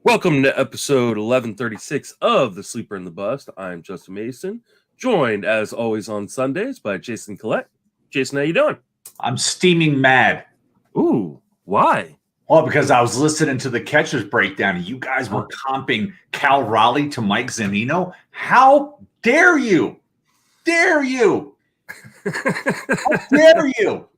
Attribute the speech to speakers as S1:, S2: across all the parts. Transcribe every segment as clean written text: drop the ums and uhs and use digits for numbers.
S1: Welcome to episode 1136 of The Sleeper and the Bust. I'm Justin Mason, joined as always on Sundays by Jason Collette. Jason, how you doing?
S2: I'm steaming mad.
S1: Ooh, why?
S2: Well, because I was listening to the catcher's breakdown and you guys were comping Cal Raleigh to Mike Zunino. How dare you? Dare you? How dare you?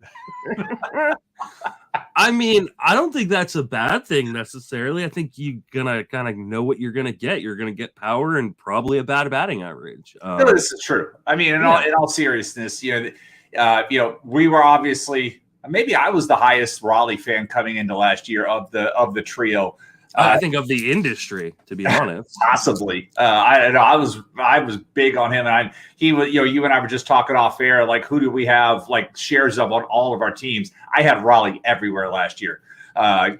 S1: I mean, I don't think that's a bad thing necessarily. I think you're gonna kind of know what you're gonna get. You're gonna get power and probably a bad batting average.
S2: No, this is true. I mean, in all seriousness, we were obviously maybe I was the highest Raleigh fan coming into last year of the trio.
S1: I think of the industry, to be honest.
S2: Possibly. I was big on him, and you and I were just talking off air, like who do we have like shares of on all of our teams? I had Raleigh everywhere last year.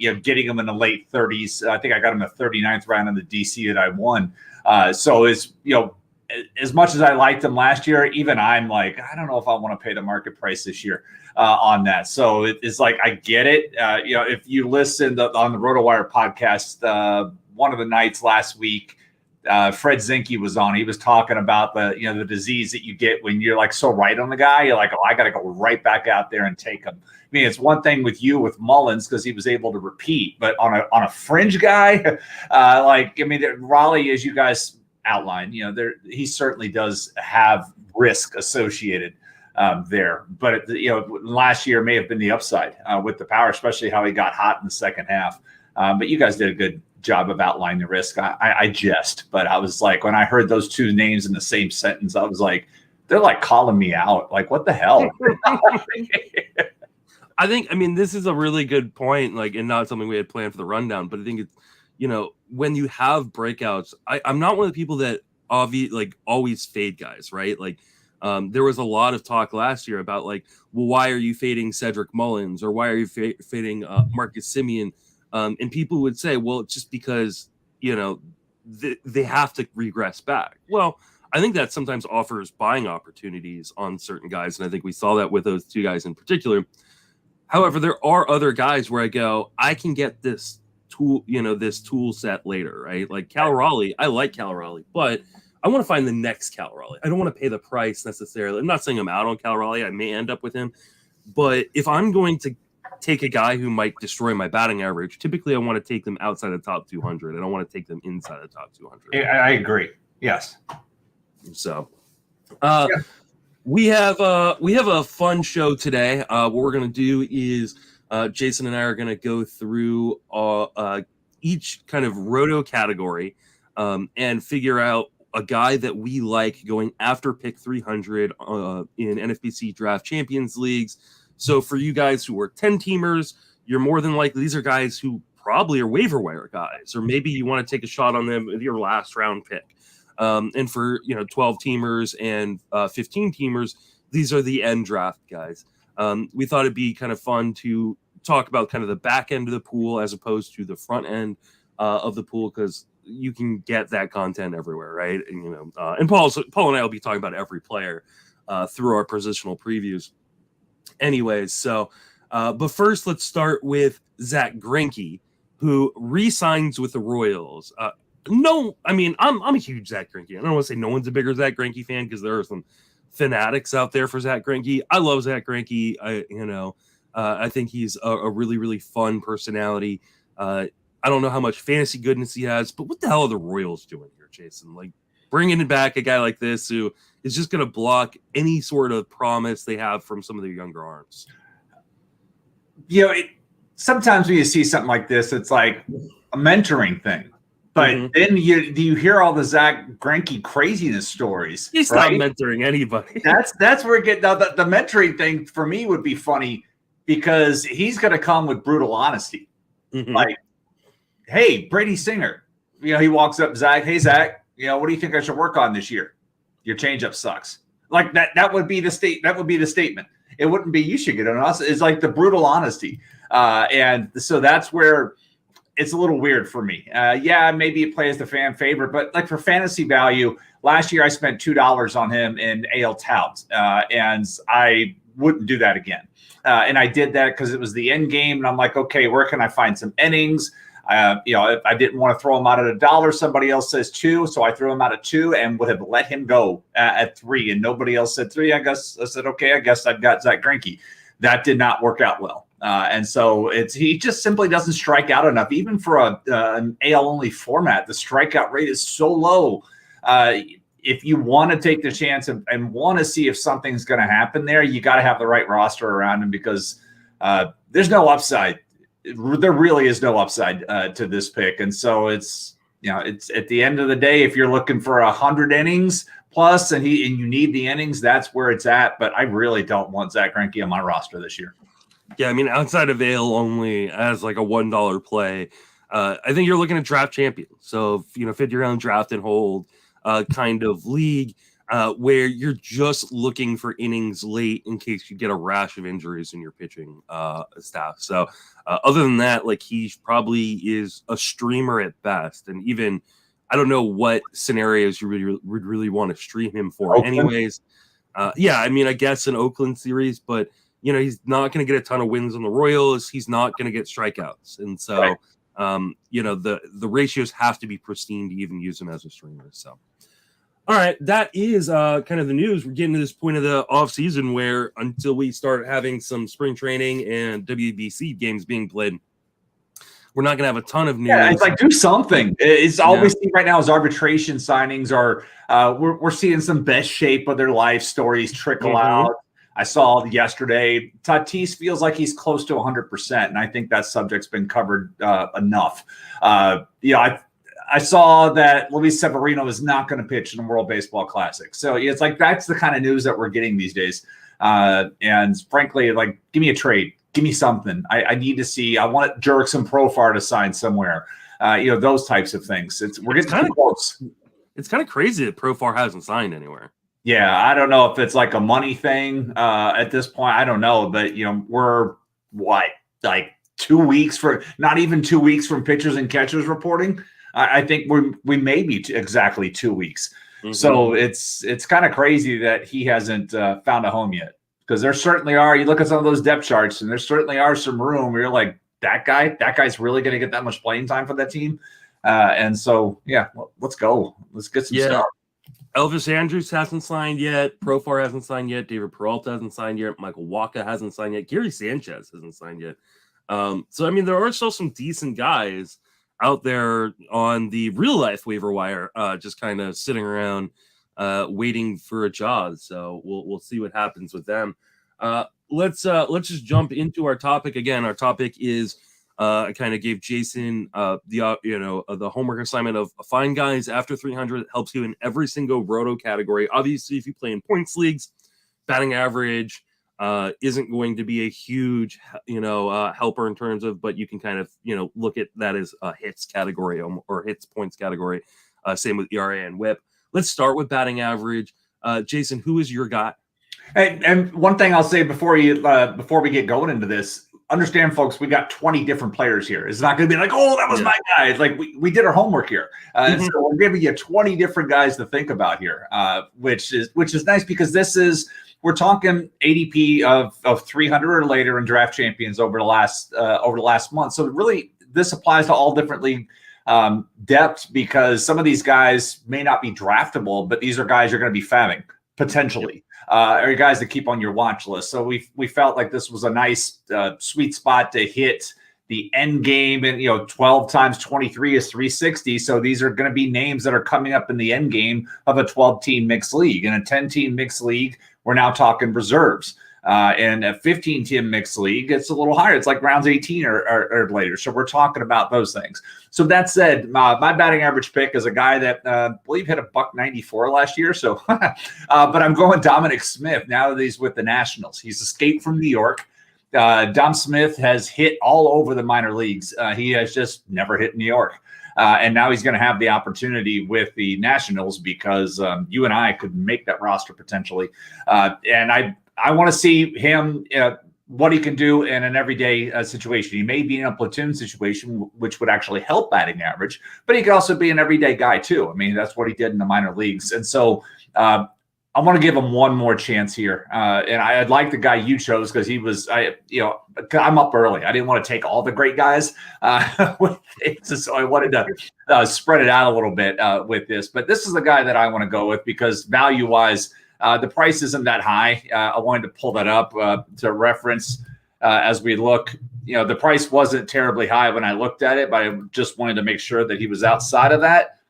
S2: Getting him in the late 30s. I think I got him in the 39th round in the DC that I won. So as much as I liked him last year, even I'm like, I don't know if I want to pay the market price this year on that. So it's like, I get it. If you listened on the RotoWire podcast, one of the nights last week, Fred Zinke was on. He was talking about the disease that you get when you're like so right on the guy. You're like, oh, I got to go right back out there and take him. I mean, it's one thing with Mullins because he was able to repeat, but on a fringe guy, Raleigh, as you guys outlined, he certainly does have risk associated there. But last year may have been the upside with the power, especially how he got hot in the second half. But you guys did a good job of outlining the risk. I jest, but I was like, when I heard those two names in the same sentence, I was like, they're like calling me out. Like, what the hell?
S1: I mean, this is a really good point, like, and not something we had planned for the rundown, but I think it's, when you have breakouts, I'm not one of the people that always fade guys, right? Like, there was a lot of talk last year about like, well, why are you fading Cedric Mullins or why are you fading Marcus Semien? And people would say, well, it's just because, they have to regress back. Well, I think that sometimes offers buying opportunities on certain guys. And I think we saw that with those two guys in particular. However, there are other guys where I go, I can get this tool, this tool set later, right? Like Cal Raleigh, I like Cal Raleigh, but I want to find the next Cal Raleigh. I don't want to pay the price necessarily. I'm not saying I'm out on Cal Raleigh. I may end up with him. But if I'm going to take a guy who might destroy my batting average, typically I want to take them outside the top 200. I don't want to take them inside the top 200.
S2: I agree. Yes.
S1: So we have a fun show today. What we're going to do is Jason and I are going to go through each kind of roto category and figure out a guy that we like going after pick 300 in NFBC Draft Champions Leagues. So for you guys who are 10-teamers, you're more than likely, these are guys who probably are waiver wire guys, or maybe you want to take a shot on them with your last round pick. And for 12-teamers and 15-teamers, these are the end draft guys. We thought it'd be kind of fun to talk about kind of the back end of the pool as opposed to the front end of the pool, because you can get that content everywhere, right? And and Paul and I will be talking about every player through our positional previews. Anyways, so but first let's start with Zack Greinke, who re-signs with the Royals. No, I mean, I'm a huge Zack Greinke. I don't want to say no one's a bigger Zack Greinke fan because there are some fanatics out there for Zack Greinke. I love Zack Greinke. I think he's a really, really fun personality. I don't know how much fantasy goodness he has, but what the hell are the Royals doing here, Jason? Like, bringing back a guy like this who is just going to block any sort of promise they have from some of their younger arms.
S2: Sometimes when you see something like this, it's like a mentoring thing. But then you hear all the Zack Greinke craziness stories.
S1: He's not mentoring anybody.
S2: That's where the mentoring thing for me would be funny, because he's going to come with brutal honesty. Like, hey, Brady Singer, he walks up, Zach, hey, Zach, what do you think I should work on this year? Your changeup sucks. Like that would be the statement. It wouldn't be you should get on us. It's like the brutal honesty. And so that's where it's a little weird for me. Maybe it plays the fan favorite, but like for fantasy value, last year I spent $2 on him in AL Tout, and I wouldn't do that again. And I did that because it was the end game, and I'm like, okay, where can I find some innings? If I didn't want to throw him out at $1, somebody else says 2, so I threw him out at 2 and would have let him go at 3, and nobody else said 3. I said, okay, I guess I've got Zack Greinke. That did not work out well. And so he just simply doesn't strike out enough. Even for an AL-only format, the strikeout rate is so low. If you want to take the chance and want to see if something's going to happen there, you got to have the right roster around him, because there's no upside. There really is no upside to this pick. And so it's at the end of the day, if you're looking for 100 innings plus and you need the innings, that's where it's at. But I really don't want Zack Greinke on my roster this year.
S1: Yeah, I mean, outside of AL only as like a $1 play, I think you're looking at draft champions. So, fit your own draft and hold kind of league where you're just looking for innings late in case you get a rash of injuries in your pitching staff. So other than that, like, he probably is a streamer at best. And even I don't know what scenarios you would really want to stream him for. Oakland. Anyways. Yeah, I mean, I guess an Oakland series, but he's not going to get a ton of wins on the Royals. He's not going to get strikeouts. And so, right. The ratios have to be pristine to even use him as a streamer. So, all right, that is kind of the news. We're getting to this point of the offseason where until we start having some spring training and WBC games being played, we're not going to have a ton of news.
S2: Yeah, it's like, do something. It's all we see right now is arbitration signings are we're seeing some best shape of their life stories trickle out. I saw yesterday Tatis feels like he's close to 100%, and I think that subject's been covered enough. I saw that Luis Severino is not going to pitch in the World Baseball Classic. So it's like that's the kind of news that we're getting these days. And frankly, like, give me a trade. Give me something. I need to see. I want Jurickson Profar to sign somewhere. Those types of things. We're getting kind of close.
S1: It's kind of crazy that Profar hasn't signed anywhere.
S2: Yeah, I don't know if it's like a money thing at this point. I don't know, but we're like 2 weeks not even 2 weeks from pitchers and catchers reporting. I think we may be exactly 2 weeks. Mm-hmm. So it's kind of crazy that he hasn't found a home yet, because there certainly are. You look at some of those depth charts, and there certainly are some room where you're like, that guy's really going to get that much playing time for that team. And so, let's go. Let's get some stuff.
S1: Elvis Andrus hasn't signed yet. Profar hasn't signed yet. David Peralta hasn't signed yet. Michael Wacha hasn't signed yet. Gary Sanchez hasn't signed yet. So, I mean, there are still some decent guys out there on the real life waiver wire, just kind of sitting around waiting for a job. So we'll see what happens with them. Let's just jump into our topic again. Our topic is I kind of gave Jason the homework assignment of find guys after 300 that helps you in every single roto category. Obviously, if you play in points leagues, batting average isn't going to be a huge helper in terms of, but you can kind of look at that as a hits category or hits points category. Same with ERA and WHIP. Let's start with batting average. Jason, who is your guy?
S2: And one thing I'll say before we get going into this, understand, folks, we got 20 different players here. It's not going to be like, oh, that was my guy. It's like we did our homework here. So we're giving you 20 different guys to think about here, which is nice, because we're talking ADP of 300 or later in draft champions over the last month. So really, this applies to all different league depth, because some of these guys may not be draftable, but these are guys you're going to be fabbing potentially. Or guys to keep on your watch list. So we felt like this was a nice sweet spot to hit the end game, and 12 times 23 is 360. So these are going to be names that are coming up in the end game of a 12-team mixed league. In a 10-team mixed league, we're now talking reserves. And a 15-team mixed league, it's a little higher. It's like rounds 18 or later. So we're talking about those things. So that said, my batting average pick is a guy that I believe hit a $194 last year. So, but I'm going Dominic Smith now that he's with the Nationals. He's escaped from New York. Dom Smith has hit all over the minor leagues. He has just never hit New York. And now he's going to have the opportunity with the Nationals, because you and I could make that roster potentially. And I want to see him, what he can do in an everyday situation. He may be in a platoon situation, which would actually help batting average, but he could also be an everyday guy too. I mean, that's what he did in the minor leagues. And so I'm going to give him one more chance here. And I'd like the guy you chose because I'm up early. I didn't want to take all the great guys. So I wanted to spread it out a little bit with this. But this is the guy that I want to go with because value-wise, the price isn't that high. I wanted to pull that up to reference as we look. The price wasn't terribly high when I looked at it, but I just wanted to make sure that he was outside of that.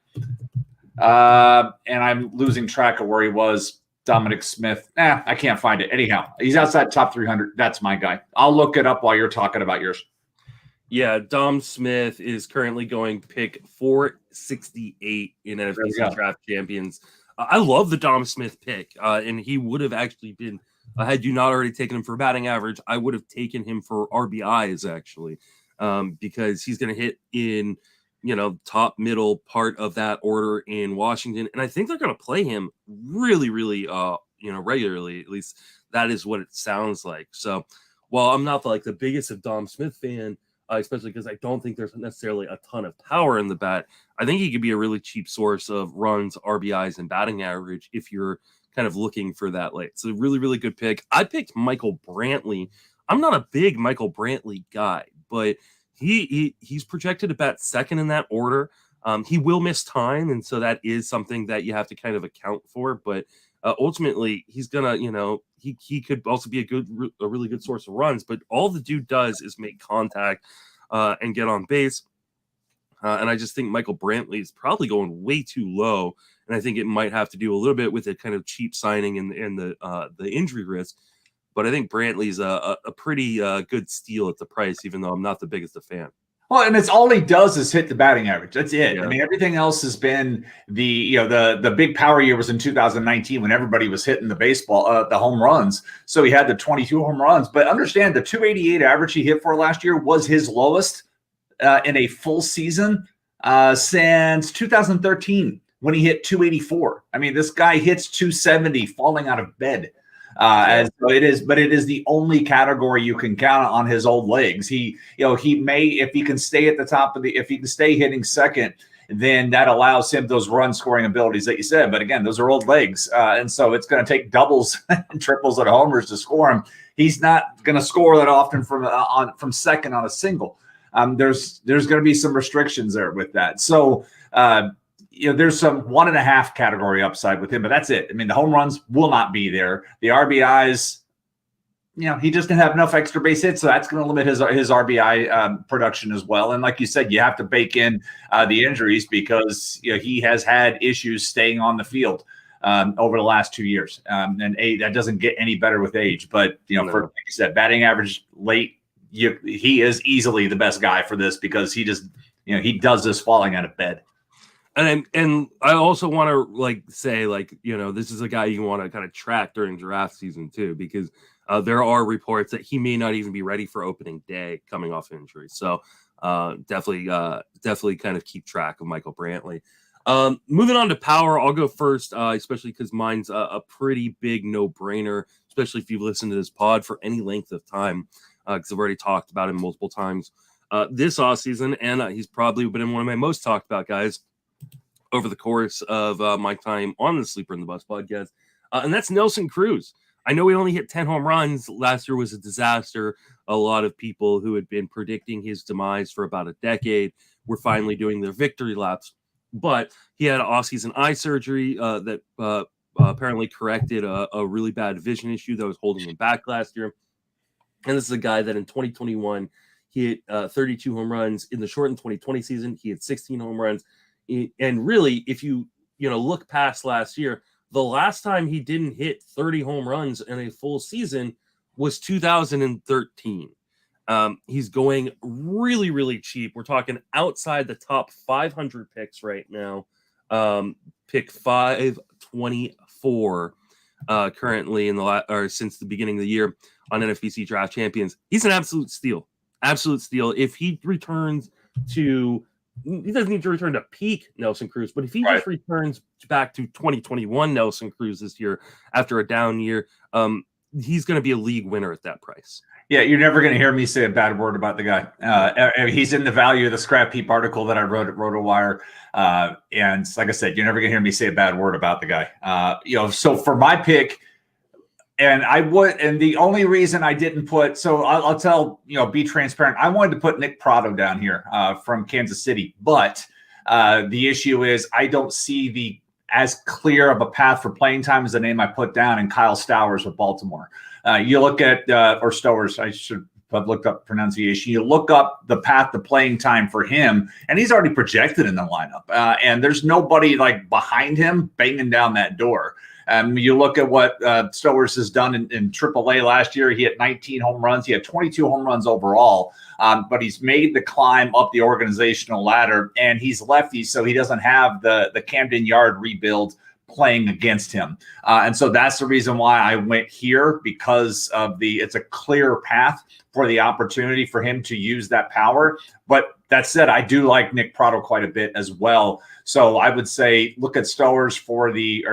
S2: And I'm losing track of where he was. Dominic Smith. I can't find it. Anyhow, he's outside top 300. That's my guy. I'll look it up while you're talking about yours.
S1: Yeah, Dom Smith is currently going pick 468 in NFBC Draft Champions. I love the Dom Smith pick, and he would have actually been, had you not already taken him for batting average, I would have taken him for RBIs, actually, because he's going to hit in top middle part of that order in Washington. And I think they're going to play him really, really, regularly. At least that is what it sounds like. So while I'm not the biggest of Dom Smith fan, especially because I don't think there's necessarily a ton of power in the bat, I think he could be a really cheap source of runs, RBIs, and batting average if you're kind of looking for that late. It's a really, really good pick. I picked Michael Brantley. I'm not a big Michael Brantley guy, but he's projected to bat second in that order. He will miss time, and so that is something that you have to kind of account for. But ultimately, he's gonna, he could also be a really good source of runs. But all the dude does is make contact and get on base. And I just think Michael Brantley is probably going way too low, and I think it might have to do a little bit with a kind of cheap signing and the injury risk. But I think Brantley's a pretty good steal at the price, even though I'm not the biggest of fan.
S2: Well, and it's all he does is hit the batting average. That's it. Yeah. I mean, everything else has been the big power year was in 2019 when everybody was hitting the baseball, the home runs. So he had the 22 home runs. But understand the 288 average he hit for last year was his lowest in a full season since 2013 when he hit 284. I mean, this guy hits 270 falling out of bed. And so it is the only category you can count on his old legs. He may, if he can stay at the top if he can stay hitting second, then that allows him those run scoring abilities that you said. But again, those are old legs. And so it's going to take doubles and triples and homers to score him. He's not going to score that often from second on a single. There's going to be some restrictions there with that. So, there's some 1.5 category upside with him, but that's it. I mean, the home runs will not be there. The RBIs, he just didn't have enough extra base hits, so that's going to limit his RBI production as well. And like you said, you have to bake in the injuries because he has had issues staying on the field over the last 2 years, and that doesn't get any better with age. But for like you said, batting average late, he is easily the best guy for this because he just he does this falling out of bed.
S1: And I also want to say this is a guy you want to kind of track during draft season too, because there are reports that he may not even be ready for opening day coming off injury. So definitely kind of keep track of Michael Brantley. Moving on to power, I'll go first, especially because mine's a pretty big no-brainer, especially if you've listened to this pod for any length of time, because I've already talked about him multiple times this offseason, and he's probably been one of my most talked about guys over the course of my time on the Sleeper in the Bus podcast, and that's Nelson Cruz. I know he only hit 10 home runs. Last year was a disaster. A lot of people who had been predicting his demise for about a decade were finally doing their victory laps. But he had off-season eye surgery that apparently corrected a really bad vision issue that was holding him back last year. And this is a guy that in 2021, he hit 32 home runs. In the shortened 2020 season, he had 16 home runs. And really, if you look past last year, the last time he didn't hit 30 home runs in a full season was 2013. He's going really, really cheap. We're talking outside the top 500 picks right now. Pick 524 currently or since the beginning of the year on NFBC Draft Champions. He's an absolute steal. Absolute steal. If he returns to he doesn't need to return to peak Nelson Cruz, but if he just returns back to 2021 Nelson Cruz this year after a down year, he's going to be a league winner at that price.
S2: Yeah, you're never going to hear me say a bad word about the guy. He's in the value of the scrap heap article that I wrote at RotoWire. And like I said, you're never going to hear me say a bad word about the guy. So for my pick, and the only reason I didn't put, so I'll tell, be transparent. I wanted to put Nick Pratto down here from Kansas City, but the issue is I don't see as clear of a path for playing time as the name I put down in Kyle Stowers with Baltimore. You look at, or Stowers, I should have looked up pronunciation. You look up the path to playing time for him, and he's already projected in the lineup. And there's nobody like behind him banging down that door. You look at what Stowers has done in AAA last year. He had 19 home runs. He had 22 home runs overall, but he's made the climb up the organizational ladder, and he's lefty, so he doesn't have the Camden Yard rebuild playing against him. And so that's the reason why I went here, because of it's a clear path for the opportunity for him to use that power. But that said, I do like Nick Pratto quite a bit as well. So I would say look at Stowers for the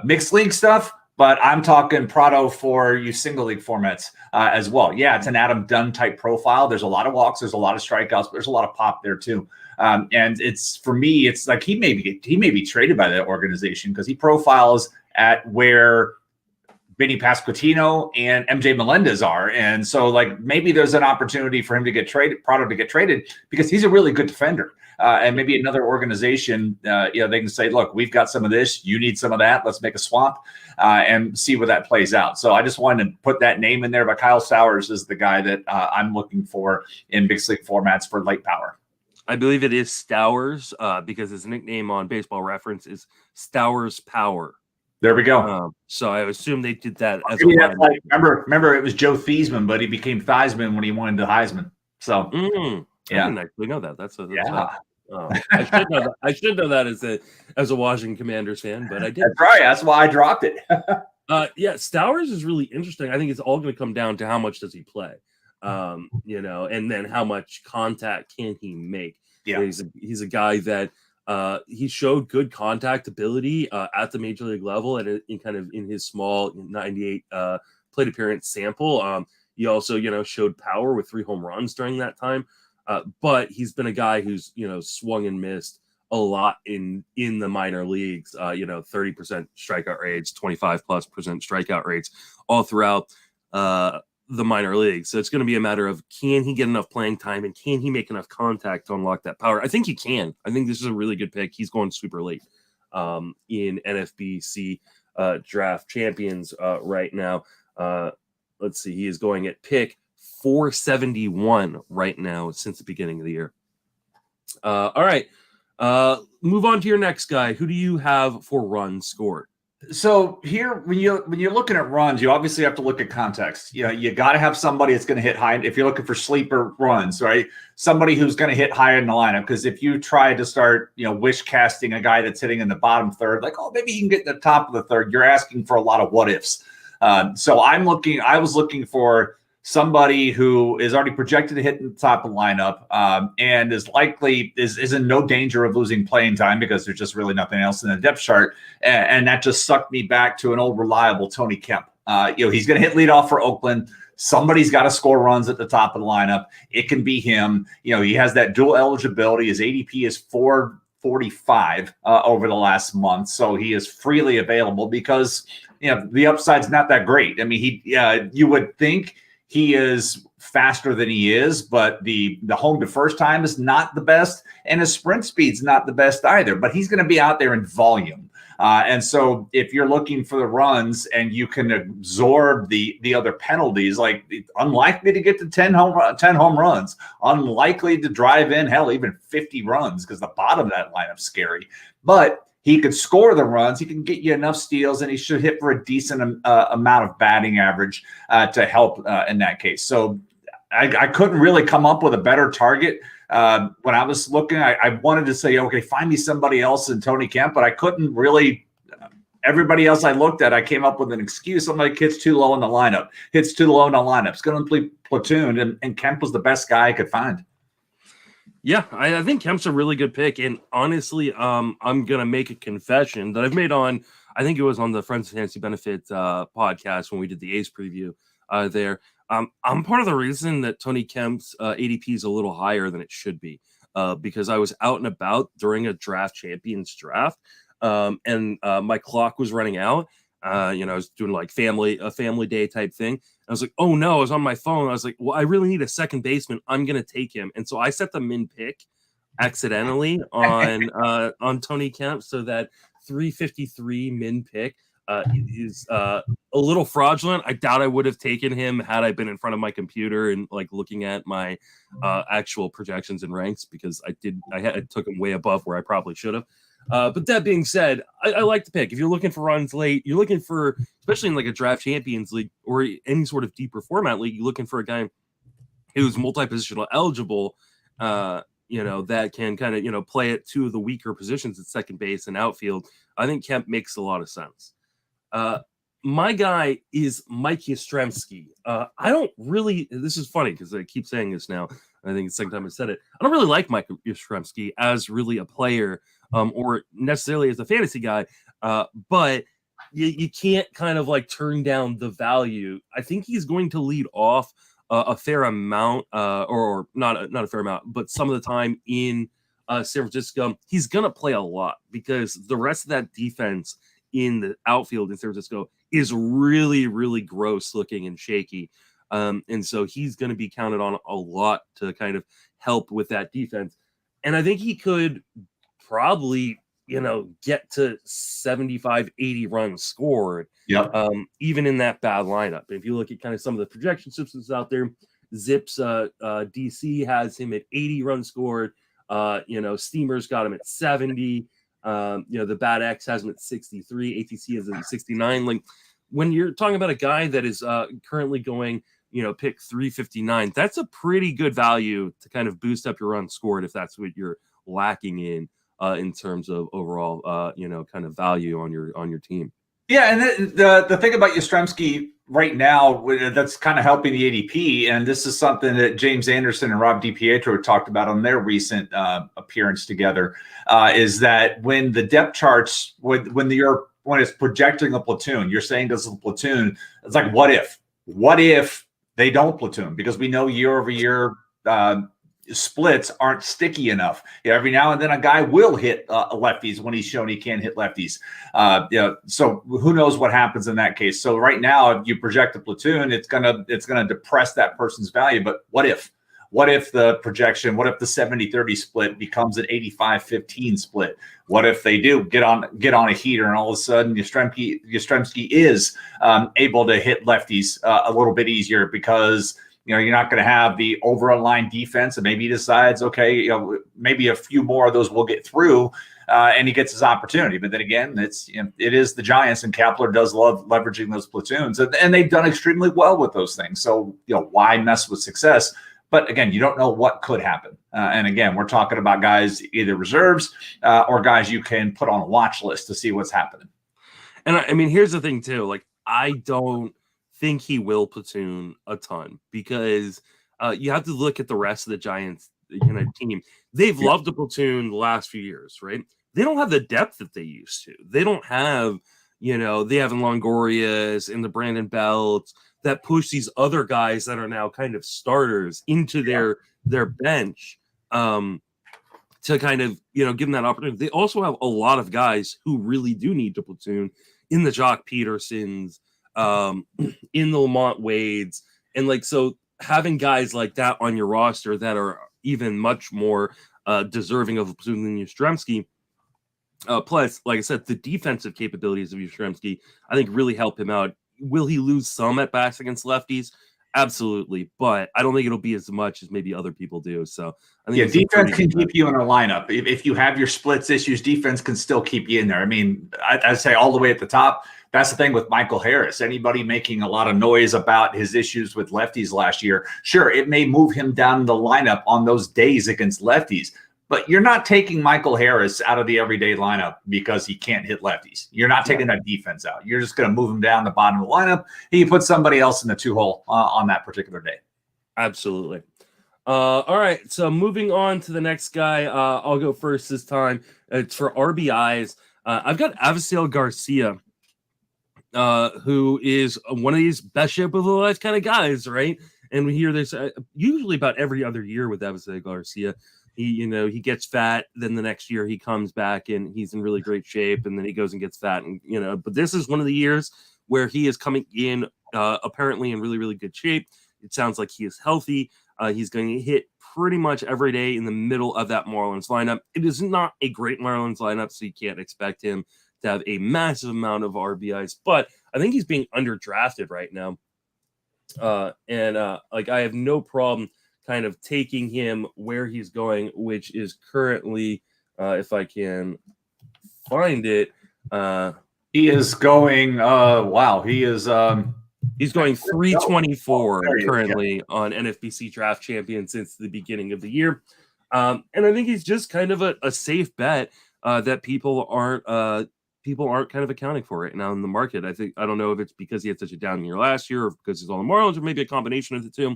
S2: mixed league stuff, but I'm talking Pratto for you single league formats as well. Yeah, it's an Adam Dunn type profile. There's a lot of walks, there's a lot of strikeouts, but there's a lot of pop there too. And for me, it's like he may be traded by that organization because he profiles at where Benny Pasquantino and MJ Melendez are. And so like maybe there's an opportunity for him to get traded, Pratto to get traded, because he's a really good defender. And maybe another organization, they can say, look, we've got some of this, you need some of that. Let's make a swap and see where that plays out. So I just wanted to put that name in there. But Kyle Stowers is the guy that I'm looking for in big league formats for late power.
S1: I believe it is Stowers because his nickname on Baseball Reference is Stowers Power.
S2: There we go.
S1: So I assume they did that as
S2: remember it was Joe Theismann, but he became Theismann when he wanted to Heisman. So
S1: yeah, I didn't actually know that. I should know that as a Washington Commanders fan, but I did.
S2: That's right. That's why I dropped it.
S1: Stowers is really interesting. I think it's all going to come down to how much does he play, and then how much contact can he make.
S2: Yeah,
S1: he's a guy that. He showed good contact ability at the major league level and in his small 98 plate appearance sample. He also, showed power with 3 home runs during that time. But he's been a guy who's, swung and missed a lot in the minor leagues, 30% strikeout rates, 25+% strikeout rates all throughout the minor leagues. So it's going to be a matter of, can he get enough playing time and can he make enough contact to unlock that power? I think he can. I think this is a really good pick. He's going super late in NFBC Draft Champions right now. Let's see. He is going at pick 471 right now since the beginning of the year. All right. Move on to your next guy. Who do you have for runs scored?
S2: So here, when you're looking at runs, you obviously have to look at context. You got to have somebody that's going to hit high. If you're looking for sleeper runs, right? Somebody who's going to hit higher in the lineup. Because if you try to start, wish casting a guy that's hitting in the bottom third, like, oh, maybe he can get in the top of the third, you're asking for a lot of what ifs. So I was looking for somebody who is already projected to hit in the top of the lineup and is in no danger of losing playing time because there's just really nothing else in the depth chart. And that just sucked me back to an old reliable Tony Kemp. He's going to hit leadoff for Oakland. Somebody's got to score runs at the top of the lineup. It can be him. He has that dual eligibility. His ADP is 445 over the last month. So he is freely available because, the upside's not that great. I mean, you would think he is faster than he is, but the home to first time is not the best, and his sprint speed's not the best either. But he's going to be out there in volume, and so if you're looking for the runs and you can absorb the other penalties, like unlikely to get to 10 home runs, unlikely to drive in even 50 runs because the bottom of that lineup's scary, but he could score the runs. He can get you enough steals, and he should hit for a decent amount of batting average to help in that case. So I couldn't really come up with a better target. When I was looking, I wanted to say, okay, find me somebody else than Tony Kemp, but I couldn't really. Everybody else I looked at, I came up with an excuse. I'm like, hits too low in the lineup. Hits too low in the lineup. It's going to be platooned, and Kemp was the best guy I could find.
S1: Yeah, I think Kemp's a really good pick. And honestly, I'm going to make a confession that I've made on I think it was on the Friends of Fantasy Benefit podcast when we did the Ace preview there. I'm part of the reason that Tony Kemp's ADP is a little higher than it should be because I was out and about during a Draft Champions draft, and my clock was running out. I was doing like a family day type thing. I was like, oh no, I was on my phone. I was like, well, I really need a second baseman. I'm going to take him. And so I set the min pick accidentally on Tony Kemp so that 353 min pick is a little fraudulent. I doubt I would have taken him had I been in front of my computer and like looking at my actual projections and ranks because I took him way above where I probably should have. But that being said, I like the pick. If you're looking for runs late, you're looking for, especially in like a Draft Champions League or any sort of deeper format league, you're looking for a guy who's multi-positional eligible, that can kind of, play at two of the weaker positions at second base and outfield. I think Kemp makes a lot of sense. My guy is Mike Yastrzemski. I don't really, this is funny because I keep saying this now. I think it's the second time I said it. I don't really like Mike Yastrzemski as really a player or necessarily as a fantasy guy, but you can't kind of like turn down the value. I think he's going to lead off a fair amount, or not a fair amount, but some of the time in San Francisco. He's going to play a lot because the rest of that defense in the outfield in San Francisco is really, really gross looking and shaky. And so he's going to be counted on a lot to kind of help with that defense. And I think he could probably, get to 75, 80 runs scored, even in that bad lineup. If you look at kind of some of the projection systems out there, Zips DC has him at 80 runs scored. Steamer's got him at 70. The Bad X has him at 63. ATC is at 69. Like when you're talking about a guy that is currently going, pick 359, that's a pretty good value to kind of boost up your runs scored if that's what you're lacking in terms of overall, kind of value on your team.
S2: Yeah, and the thing about Yastrzemski right now that's kind of helping the ADP, and this is something that James Anderson and Rob DiPietro talked about on their recent appearance together, is that when the depth charts, when it's projecting a platoon, you're saying this is a platoon. It's like, what if they don't platoon? Because we know year over year splits aren't sticky enough. Every now and then a guy will hit lefties when he's shown he can hit lefties. So who knows what happens in that case? So right now, if you project a platoon, it's gonna depress that person's value. But what if the projection? What if the 70-30 split becomes an 85-15 split? What if they do get on a heater and all of a sudden Yastrzemski is able to hit lefties a little bit easier because you're not going to have the over-aligned defense, and maybe he decides, okay, maybe a few more of those will get through, and he gets his opportunity. But then again, it is the Giants, and Kepler does love leveraging those platoons, and they've done extremely well with those things. So why mess with success? But again, you don't know what could happen. And again, we're talking about guys either reserves or guys you can put on a watch list to see what's happening.
S1: And I mean, here's the thing too. Like, I don't think he will platoon a ton because you have to look at the rest of the Giants team. They've loved to platoon the last few years, right? They don't have the depth that they used to. They don't have, they have Longorias and the Brandon Belts that push these other guys that are now kind of starters into their bench to kind of, give them that opportunity. They also have a lot of guys who really do need to platoon in the Jock Petersons, in the Lamont Wades, and so having guys like that on your roster that are even much more deserving of a platoon than Yastrzemski. Plus, like I said, the defensive capabilities of Yastrzemski, I think, really help him out. Will he lose some at bats against lefties? Absolutely, but I don't think it'll be as much as maybe other people do. So I think
S2: defense can keep you in a lineup. If you have your splits issues, defense can still keep you in there. I mean, I'd say all the way at the top. That's the thing with Michael Harris. Anybody making a lot of noise about his issues with lefties last year, sure, it may move him down the lineup on those days against lefties. But you're not taking Michael Harris out of the everyday lineup because he can't hit lefties. You're not taking that defense out. You're just going to move him down the bottom of the lineup. He put somebody else in the 2-hole on that particular day.
S1: Absolutely. All right. So moving on to the next guy, I'll go first this time. It's for RBIs. I've got Avisail Garcia who is one of these best shape of the life kind of guys, right? And we hear this usually about every other year with Avisail Garcia. He gets fat, then the next year he comes back and he's in really great shape, and then he goes and gets fat, and but this is one of the years where he is coming in apparently in really, really good shape. It sounds like he is healthy. He's going to hit pretty much every day in the middle of that Marlins lineup. It is not a great Marlins lineup, so you can't expect him to have a massive amount of RBIs, but I think he's being underdrafted right now. I have no problem kind of taking him where he's going, which is currently, if I can find it,
S2: he is going.
S1: He's going 324 currently on NFBC Draft Champions since the beginning of the year, and I think he's just kind of a safe bet that people aren't kind of accounting for right now in the market. I don't know if it's because he had such a down year last year or because he's on the Marlins or maybe a combination of the two.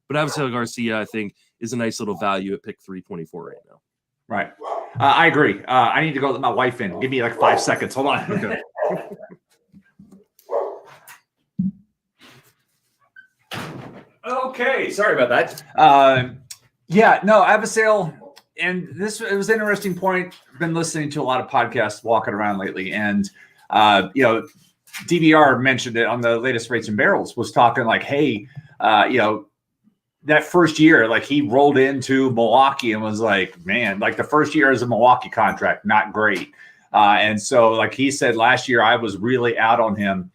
S1: But Avisail Garcia, I think, is a nice little value at pick 324 right now.
S2: Right. I agree. I need to go let my wife in. Give me like 5 seconds. Hold on. Okay. Okay. Sorry about that. Avisail. And it was an interesting point. Been listening to a lot of podcasts walking around lately. And, DVR mentioned it on the latest Rates and Barrels, was talking like, hey, that first year, like he rolled into Milwaukee and was like, man, like the first year as a Milwaukee contract, not great. And so like he said last year, I was really out on him.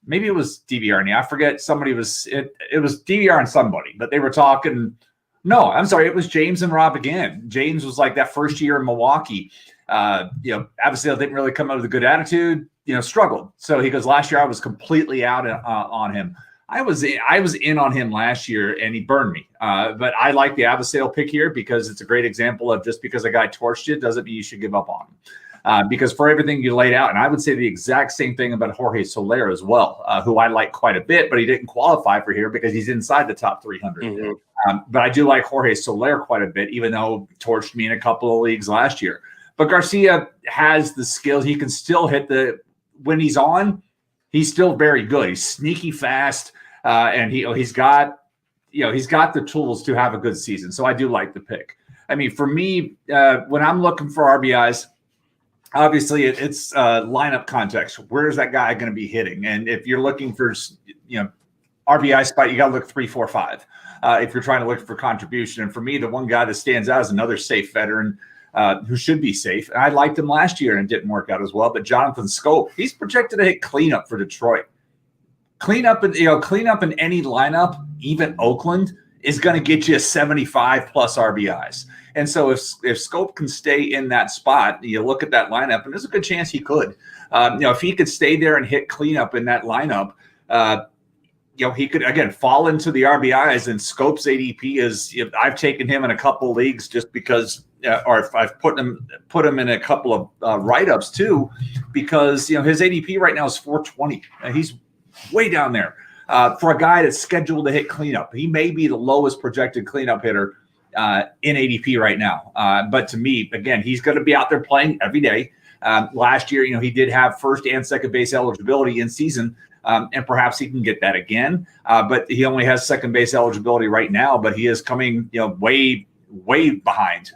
S2: Maybe it was DVR. And I forget it was DVR and somebody, but they were talking. No, I'm sorry. It was James and Rob again. James was like that first year in Milwaukee. Avisail didn't really come out with a good attitude, struggled. So he goes, last year I was completely out on him. I was in on him last year and he burned me. But I like the Avisail pick here because it's a great example of just because a guy torched you doesn't mean you should give up on him. Because for everything you laid out, and I would say the exact same thing about Jorge Soler as well, who I like quite a bit, but he didn't qualify for here because he's inside the top 300. Mm-hmm. But I do like Jorge Soler quite a bit, even though he torched me in a couple of leagues last year. But Garcia has the skills. He can still hit when he's on, he's still very good. He's sneaky fast, and he's got the tools to have a good season. So I do like the pick. I mean, for me, when I'm looking for RBIs, obviously it's lineup context. Where's that guy going to be hitting? And if you're looking for RBI spot, you got to look 3, 4, 5. If you're trying to look for contribution, and for me, the one guy that stands out is another safe veteran. Who should be safe. And I liked him last year and it didn't work out as well. But Jonathan Schoop, he's projected to hit cleanup for Detroit. Cleanup in any lineup, even Oakland, is going to get you 75 plus RBIs. And so if Schoop can stay in that spot, you look at that lineup, and there's a good chance he could. If he could stay there and hit cleanup in that lineup, he could, again, fall into the RBIs, and Scope's ADP is, I've taken him in a couple leagues just because, or if I've put him in a couple of write-ups too, because, his ADP right now is 420. He's way down there for a guy that's scheduled to hit cleanup. He may be the lowest projected cleanup hitter in ADP right now. But to me, again, he's going to be out there playing every day. Last year, he did have first and second base eligibility in season. And perhaps he can get that again. But he only has second base eligibility right now, but he is coming, way behind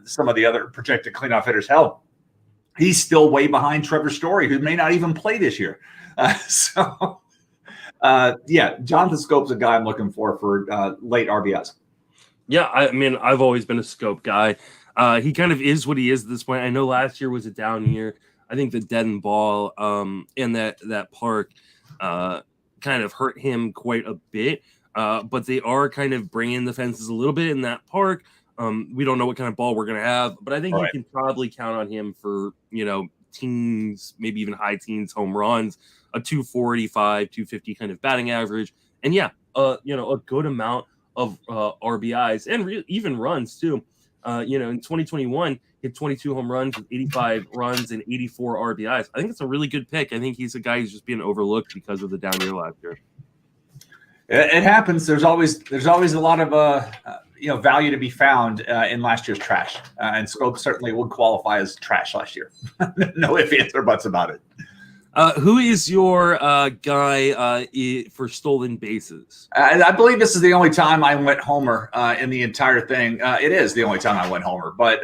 S2: some of the other projected cleanup hitters. Hell, he's still way behind Trevor Story, who may not even play this year. Jonathan Schoop's a guy I'm looking for late RBIs.
S1: Yeah, I mean, I've always been a Schoop guy. He kind of is what he is at this point. I know last year was a down year. I think the dead end ball in that park kind of hurt him quite a bit, but they are kind of bringing the fences a little bit in that park. We don't know what kind of ball we're going to have, but I think you can probably count on him for, teens, maybe even high teens home runs, a 245, 250 kind of batting average. And a good amount of RBIs and even runs too. In 2021, hit 22 home runs with 85 runs and 84 RBIs. I think it's a really good pick. I think he's a guy who's just being overlooked because of the down year last year.
S2: It happens. There's always a lot of value to be found in last year's trash, and Schoop certainly would qualify as trash last year. No ifs, ands, or buts about it.
S1: Who is your guy for stolen bases?
S2: I believe this is the only time I went homer in the entire thing. It is the only time I went homer, but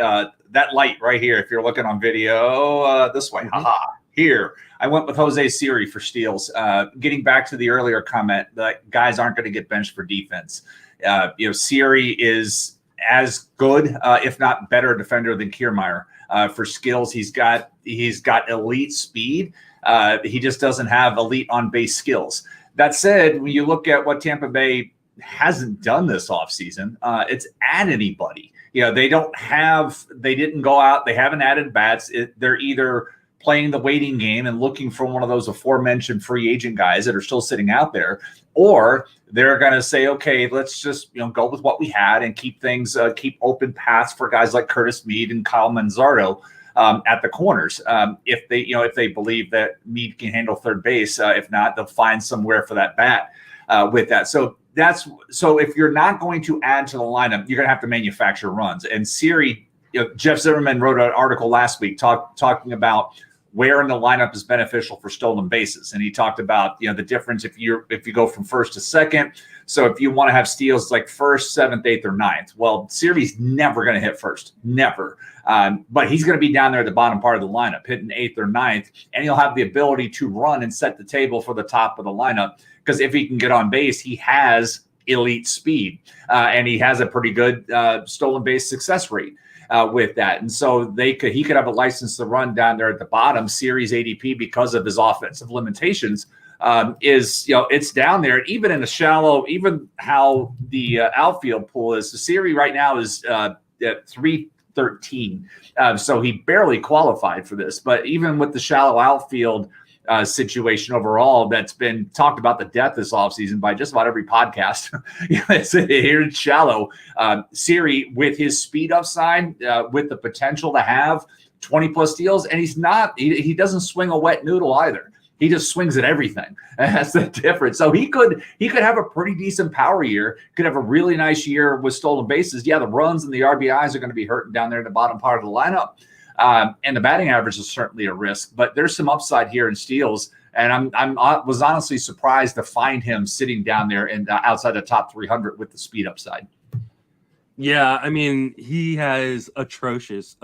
S2: that light right here, if you're looking on video, this way, here, I went with Jose Siri for steals. Getting back to the earlier comment that guys aren't going to get benched for defense. Siri is as good, if not better, defender than Kiermaier. For skills, he's got elite speed. He just doesn't have elite on-base skills. That said, when you look at what Tampa Bay hasn't done this offseason, it's add anybody. They didn't go out. They haven't added bats. They're either playing the waiting game and looking for one of those aforementioned free agent guys that are still sitting out there, or they're going to say, okay, let's just go with what we had and keep keep open paths for guys like Curtis Mead and Kyle Manzardo at the corners. If they believe that Mead can handle third base, if not, they'll find somewhere for that bat with that. So if you're not going to add to the lineup, you're going to have to manufacture runs. And Siri, Jeff Zimmerman wrote an article last week talking about where in the lineup is beneficial for stolen bases. And he talked about, the difference if you go from first to second. So if you want to have steals like first, seventh, eighth, or ninth, well, Siri's never going to hit first, never. But he's going to be down there at the bottom part of the lineup, hitting eighth or ninth, and he'll have the ability to run and set the table for the top of the lineup. Because if he can get on base, he has elite speed, and he has a pretty good stolen base success rate. With that. And so he could have a license to run down there at the bottom. Series ADP, because of his offensive limitations, it's down there. Even in a shallow, even how the outfield pool is, the Siri right now is at 313. So he barely qualified for this. But even with the shallow outfield situation overall, that's been talked about the depth this offseason by just about every podcast. It's shallow. Siri, with his speed upside, with the potential to have 20 plus steals, and he doesn't swing a wet noodle either. He just swings at everything. That's the difference. So he could have a pretty decent power year, could have a really nice year with stolen bases. Yeah, the runs and the RBIs are going to be hurting down there in the bottom part of the lineup. And the batting average is certainly a risk, but there's some upside here in steals. And I was honestly surprised to find him sitting down there and outside the top 300 with the speed upside.
S1: Yeah, I mean, he has atrocious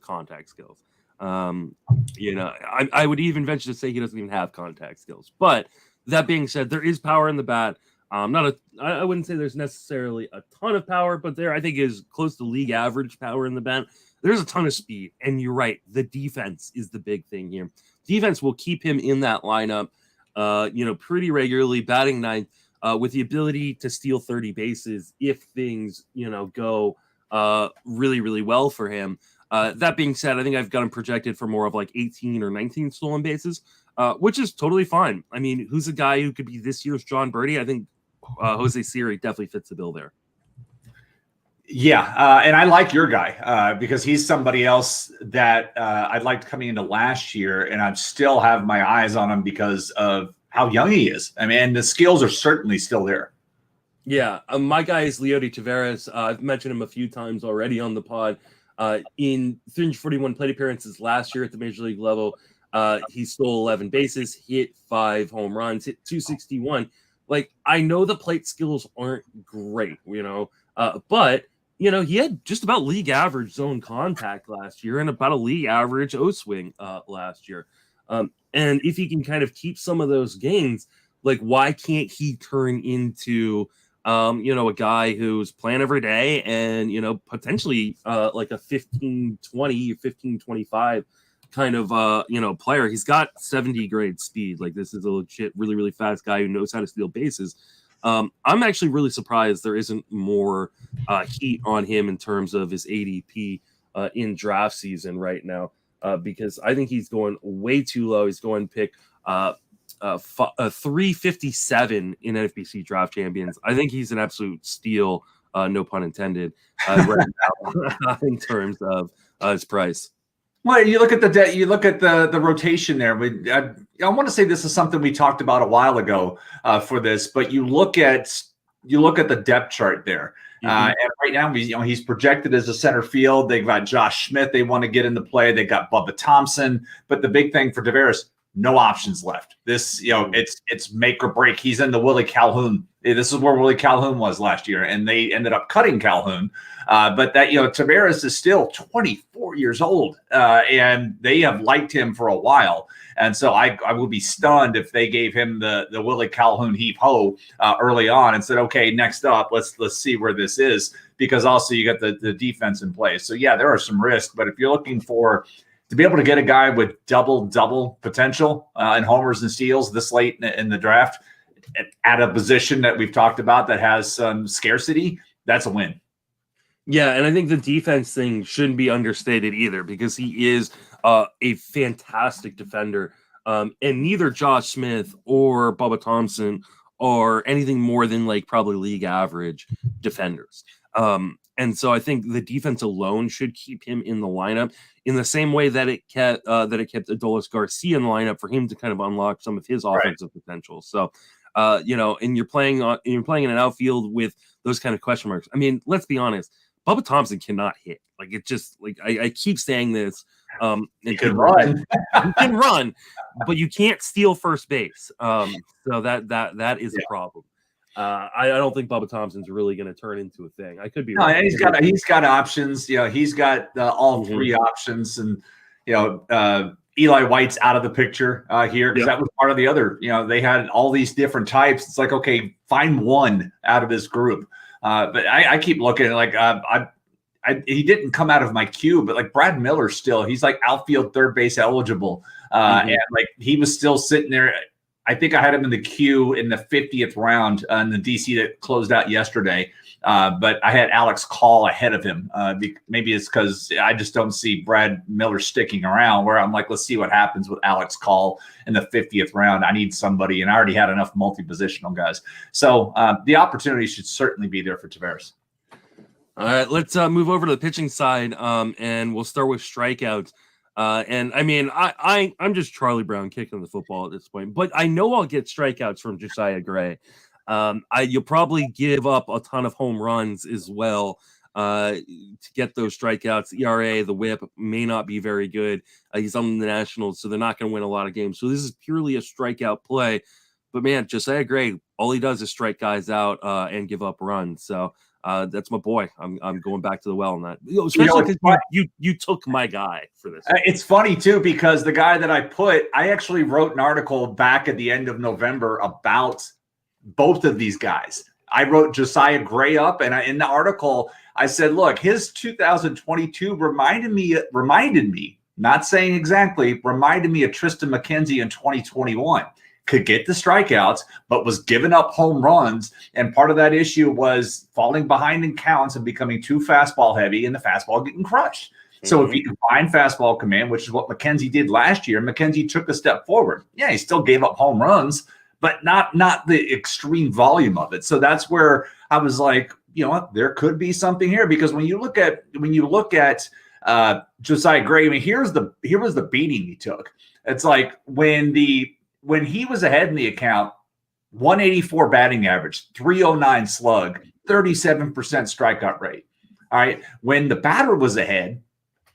S1: contact skills. I would even venture to say he doesn't even have contact skills. But that being said, there is power in the bat. I wouldn't say there's necessarily a ton of power, but there I think is close to league average power in the bat. There's a ton of speed, and you're right. The defense is the big thing here. Defense will keep him in that lineup, pretty regularly, batting ninth, with the ability to steal 30 bases if things, go really, really well for him. That being said, I think I've got him projected for more of like 18 or 19 stolen bases, which is totally fine. I mean, who's a guy who could be this year's John Birdie? I think Jose Siri definitely fits the bill there.
S2: Yeah, and I like your guy because he's somebody else that I liked coming into last year, and I still have my eyes on him because of how young he is. I mean, the skills are certainly still there.
S1: Yeah, my guy is Leodys Taveras. I've mentioned him a few times already on the pod. In 341 plate appearances last year at the major league level, he stole 11 bases, hit 5 home runs, hit 261. Like, I know the plate skills aren't great, but he had just about league average zone contact last year and about a league average O-swing last year. And if he can kind of keep some of those gains, like, why can't he turn into, a guy who's playing every day and, potentially like a 15-20 or 15-25 kind of, player. He's got 70 grade speed. Like, this is a legit, really, really fast guy who knows how to steal bases. I'm actually really surprised there isn't more heat on him in terms of his ADP in draft season right now, because I think he's going way too low. He's going pick 357 in NFBC Draft Champions. I think he's an absolute steal, no pun intended, right now in terms of his price.
S2: Well, you look at the rotation there. I want to say this is something we talked about a while ago for this, but you look at the depth chart there, and right now he's projected as a center field. They've got Josh Smith they want to get into play. They got Bubba Thompson, but the big thing for Taveras, no options left. This, it's make or break. He's in the Willie Calhoun. This is where Willie Calhoun was last year, and they ended up cutting Calhoun. But that, Taveras is still 24 years old, and they have liked him for a while. And so I would be stunned if they gave him the Willie Calhoun heap ho early on and said, okay, next up, let's see where this is, because also you got the defense in place. So yeah, there are some risks, but if you're looking to be able to get a guy with double potential in homers and steals this late in the draft at a position that we've talked about that has some scarcity, that's a win.
S1: Yeah, and I think the defense thing shouldn't be understated either, because he is a fantastic defender. And neither Josh Smith or Bubba Thompson are anything more than like probably league average defenders. And so I think the defense alone should keep him in the lineup in the same way that it kept Leodys Garcia in the lineup for him to kind of unlock some of his offensive potential. So, and you're playing in an outfield with those kind of question marks. I mean, let's be honest. Bubba Thompson cannot hit. Like, it just, like, I keep saying this.
S2: He can run.
S1: You can run, but you can't steal first base. So that is a problem. I don't think Bubba Thompson's really going to turn into a thing. I could be wrong.
S2: He's got options. He's got all three options, and Eli White's out of the picture here, because that was part of the other. They had all these different types. It's like, okay, find one out of this group. But I keep looking like he didn't come out of my queue, but like Brad Miller still, he's like outfield third base eligible. And like he was still sitting there. I think I had him in the queue in the 50th round in the DC that closed out yesterday. But I had Alex Call ahead of him. Maybe it's because I just don't see Brad Miller sticking around, where I'm like, let's see what happens with Alex Call in the 50th round. I need somebody, and I already had enough multi-positional guys. So the opportunity should certainly be there for Taveras.
S1: All right, let's move over to the pitching side, and we'll start with strikeouts. And I mean, I'm just Charlie Brown kicking the football at this point, but I know I'll get strikeouts from Josiah Gray. You'll probably give up a ton of home runs as well to get those strikeouts. ERA, the whip may not be very good. He's on the Nationals, so they're not going to win a lot of games. So this is purely a strikeout play. But man, Josiah Gray, all he does is strike guys out and give up runs. So that's my boy. I'm going back to the well on that. Especially because you took my guy for this.
S2: It's funny too, because the guy that I actually wrote an article back at the end of November about both of these guys. I wrote Josiah Gray up, and in the article I said, look, his 2022 reminded me, not saying exactly, reminded me of Tristan McKenzie in 2021. Could get the strikeouts, but was giving up home runs. And part of that issue was falling behind in counts and becoming too fastball heavy, and the fastball getting crushed. So if you can find fastball command, which is what McKenzie did last year, McKenzie took a step forward. Yeah, he still gave up home runs, but not the extreme volume of it. So that's where I was like, there could be something here, because when you look at Josiah Gray, I mean, here was the beating he took. It's like when he was ahead in the account, 184 batting average, 309 slug, 37% strikeout rate. All right. When the batter was ahead,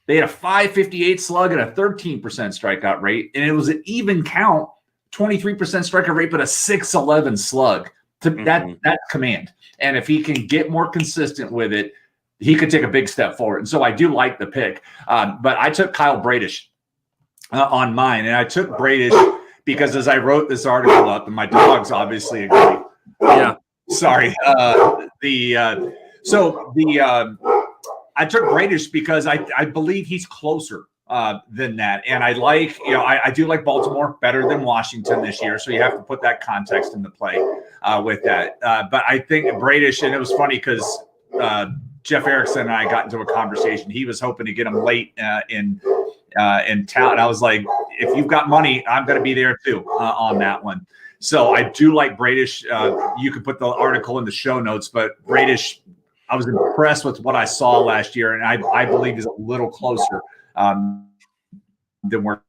S2: they had a 558 slug and a 13% strikeout rate. And it was an even count, 23% strikeout rate, but a 611 slug. That's command. And if he can get more consistent with it, he could take a big step forward. And so I do like the pick. But I took Kyle Bradish on mine. And I took Bradish because as I wrote this article up, and my dogs obviously agree.
S1: Yeah.
S2: Sorry. I took Bradish because I believe he's closer than that. And I like, I do like Baltimore better than Washington this year. So you have to put that context into play with that. But I think Bradish, and it was funny because Jeff Erickson and I got into a conversation. He was hoping to get him late in town. I was like, if you've got money, I'm going to be there too on that one. So I do like Bradish. You could put the article in the show notes, but Bradish, I was impressed with what I saw last year, and I believe he's a little closer than we're.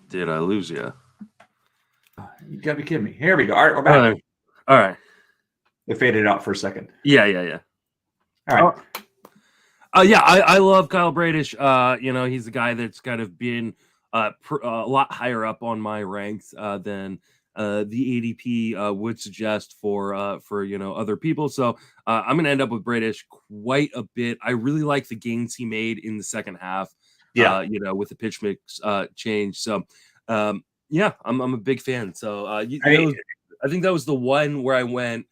S1: Did I lose you?
S2: You got to be kidding me. Here we go. All right, we're back.
S1: All right.
S2: It faded out for a second.
S1: Yeah.
S2: All right.
S1: I love Kyle Bradish. He's a guy that's kind of been a lot higher up on my ranks than the ADP would suggest for other people. So I'm going to end up with Bradish quite a bit. I really like the gains he made in the second half.
S2: Yeah.
S1: With the pitch mix change. So I'm a big fan. So I think that was the one where I went,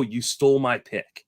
S1: you stole my pick.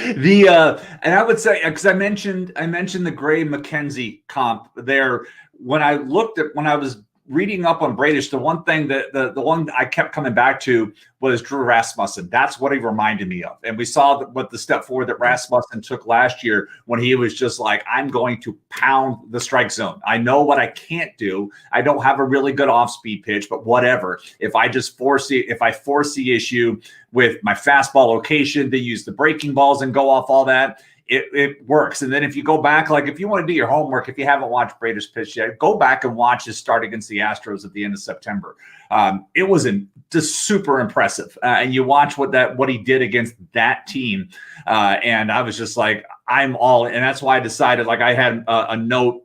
S2: And I would say, because I mentioned the Gray McKenzie comp there. When I was reading up on Bradish, the one thing that the one I kept coming back to was Drew Rasmussen. That's what he reminded me of. And we saw what the step forward that Rasmussen took last year when he was just like, I'm going to pound the strike zone. I know what I can't do. I don't have a really good off-speed pitch, but whatever. If I force the issue with my fastball location, to use the breaking balls and go off all that, it works. And then if you go back, like if you want to do your homework, if you haven't watched Bradish pitch yet, go back and watch his start against the Astros at the end of September. It was just super impressive. And you watch what he did against that team. And I was just like, I'm all in. And that's why I decided, like, I had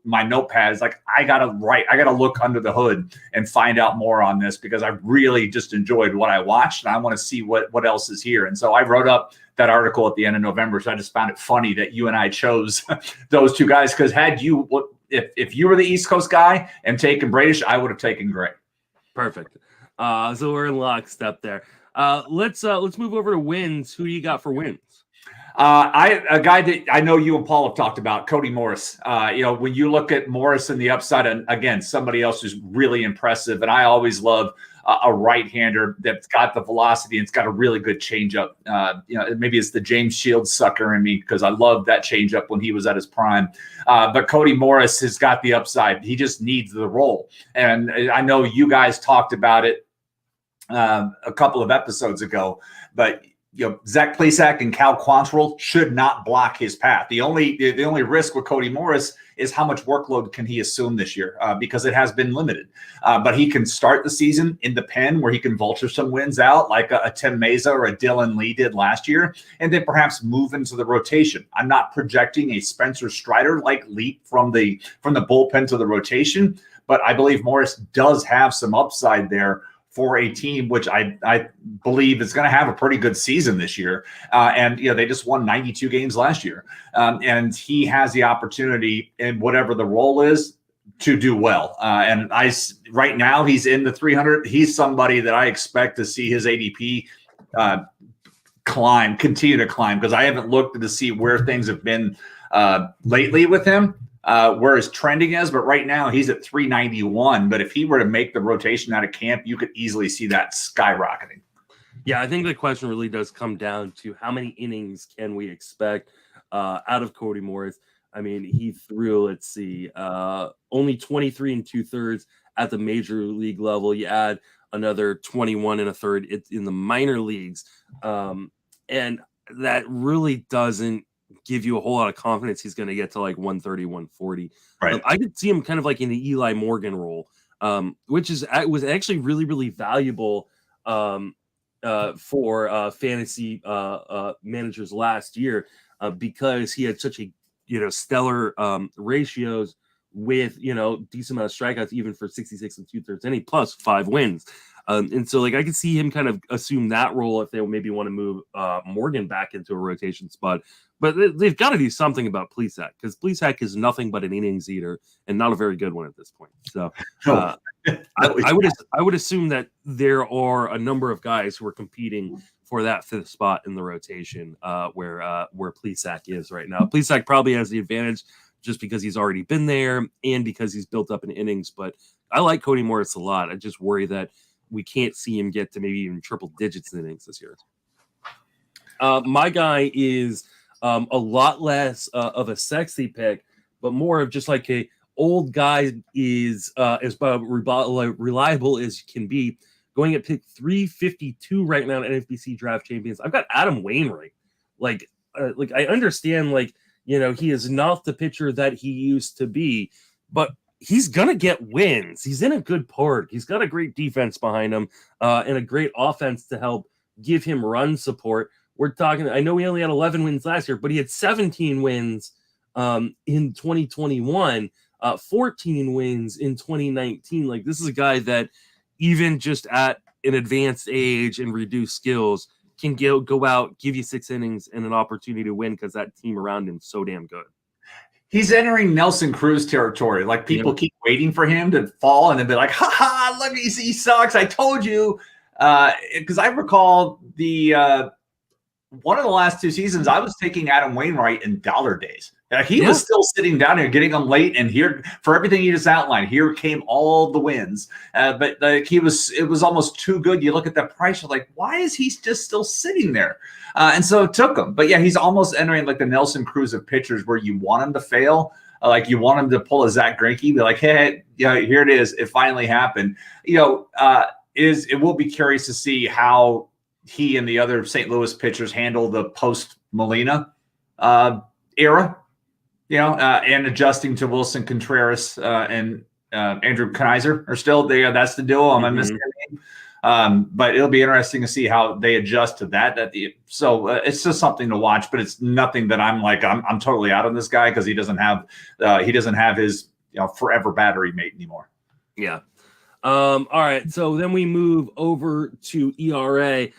S2: my notepad is like, I got to look under the hood and find out more on this, because I really just enjoyed what I watched and I want to see what else is here. And so I wrote up that article at the end of November. So I just found it funny that you and I chose those two guys, because if you were the East Coast guy and taken Bradish, I would have taken Gray.
S1: Perfect. So we're in lockstep there. Let's move over to wins. Who do you got for wins?
S2: A guy that I know you and Paul have talked about, Cody Morris. When you look at Morris and the upside, and again, somebody else who's really impressive, and I always love a right-hander that's got the velocity and it's got a really good changeup. Maybe it's the James Shields sucker in me, because I loved that changeup when he was at his prime. But Cody Morris has got the upside. He just needs the role. And I know you guys talked about it a couple of episodes ago, but Zach Plesac and Cal Quantrill should not block his path. The only risk with Cody Morris is how much workload can he assume this year, because it has been limited. But he can start the season in the pen where he can vulture some wins out, like a Tim Meza or a Dylan Lee did last year, and then perhaps move into the rotation. I'm not projecting a Spencer Strider-like leap from the bullpen to the rotation, but I believe Morris does have some upside there for a team which I believe is going to have a pretty good season this year. And they just won 92 games last year. And he has the opportunity, in whatever the role is, to do well. And right now he's in the 300. He's somebody that I expect to see his ADP continue to climb, because I haven't looked to see where things have been lately with him. Where his trending is, but right now he's at 391. But if he were to make the rotation out of camp, you could easily see that skyrocketing.
S1: Yeah, I think the question really does come down to how many innings can we expect out of Cody Morris. I mean, he threw, only 23 2/3 at the major league level. You add another 21 1/3 in the minor leagues. And that really doesn't give you a whole lot of confidence he's going to get to like 130, 140.
S2: Right.
S1: I could see him kind of like in the Eli Morgan role, which was actually really, really valuable for fantasy managers last year, because he had such a stellar ratios with decent amount of strikeouts, even for 66 2/3 inning plus 5 wins. And so, I could see him kind of assume that role if they maybe want to move Morgan back into a rotation spot. But they've got to do something about Plesac, because Plesac is nothing but an innings eater and not a very good one at this point. So I would assume that there are a number of guys who are competing for that 5th spot in the rotation where Plesac is right now. Plesac probably has the advantage just because he's already been there and because he's built up in innings. But I like Cody Morris a lot. I just worry that we can't see him get to maybe even triple digits in innings this year. My guy is a lot less of a sexy pick, but more of just like a old guy is as reliable as can be. Going at pick 352 right now in NFBC Draft Champions, I've got Adam Wainwright. I understand, he is not the pitcher that he used to be, but he's going to get wins. He's in a good park. He's got a great defense behind him and a great offense to help give him run support. We're talking, I know he only had 11 wins last year, but he had 17 wins in 2021, 14 wins in 2019. Like, this is a guy that even just at an advanced age and reduced skills can go out, give you 6 innings and an opportunity to win because that team around him is so damn good.
S2: He's entering Nelson Cruz territory. Like, people keep waiting for him to fall and then be like, ha ha, look, he sucks. I told you. Because I recall one of the last 2 seasons, I was taking Adam Wainwright in dollar days. He was still sitting down here, getting them late, and here, for everything you just outlined, here came all the wins. But it was almost too good. You look at the price, you're like, why is he just still sitting there? And so it took him. But yeah, he's almost entering like the Nelson Cruz of pitchers, where you want him to fail. Like, you want him to pull a Zack Greinke, be like, hey, here it is. It finally happened. It will be curious to see how he and the other St. Louis pitchers handle the post Molina era. And adjusting to Wilson Contreras and Andrew Kaiser are still there. That's the duo. I'm missing their name. But it'll be interesting to see how they adjust to that. It's just something to watch, but it's nothing that I'm like, I'm totally out on this guy because he doesn't have his forever battery mate anymore.
S1: Yeah. All right. So then we move over to ERA.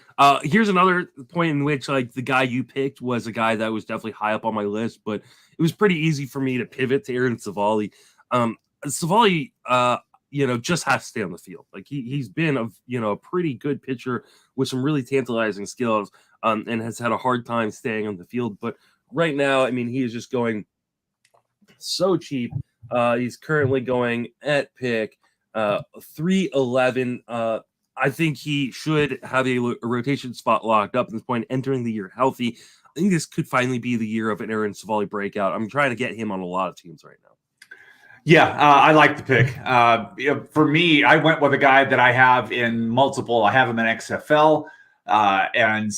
S1: Here's another point in which, like, the guy you picked was a guy that was definitely high up on my list, but it was pretty easy for me to pivot to Aaron Civale. Civale, just has to stay on the field. Like, he's been a pretty good pitcher with some really tantalizing skills, and has had a hard time staying on the field. But right now, I mean, he is just going so cheap. He's currently going at pick 311. I think he should have a rotation spot locked up at this point, entering the year healthy. I think this could finally be the year of an Aaron Civale breakout. I'm trying to get him on a lot of teams right now.
S2: Yeah, I like the pick. For me, I went with a guy that I have in multiple. I have him in XFL, and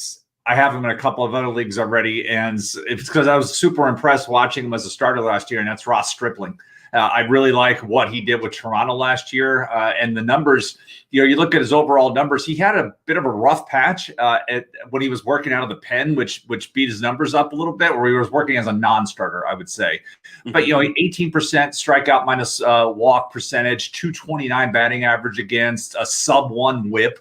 S2: I have him in a couple of other leagues already. And it's because I was super impressed watching him as a starter last year, and that's Ross Stripling. I really like what he did with Toronto last year, and the numbers. You look at his overall numbers. He had a bit of a rough patch when he was working out of the pen, which beat his numbers up a little bit. Where he was working as a non-starter, I would say. But 18% strikeout minus walk percentage, 229 batting average against, a sub-1 WHIP.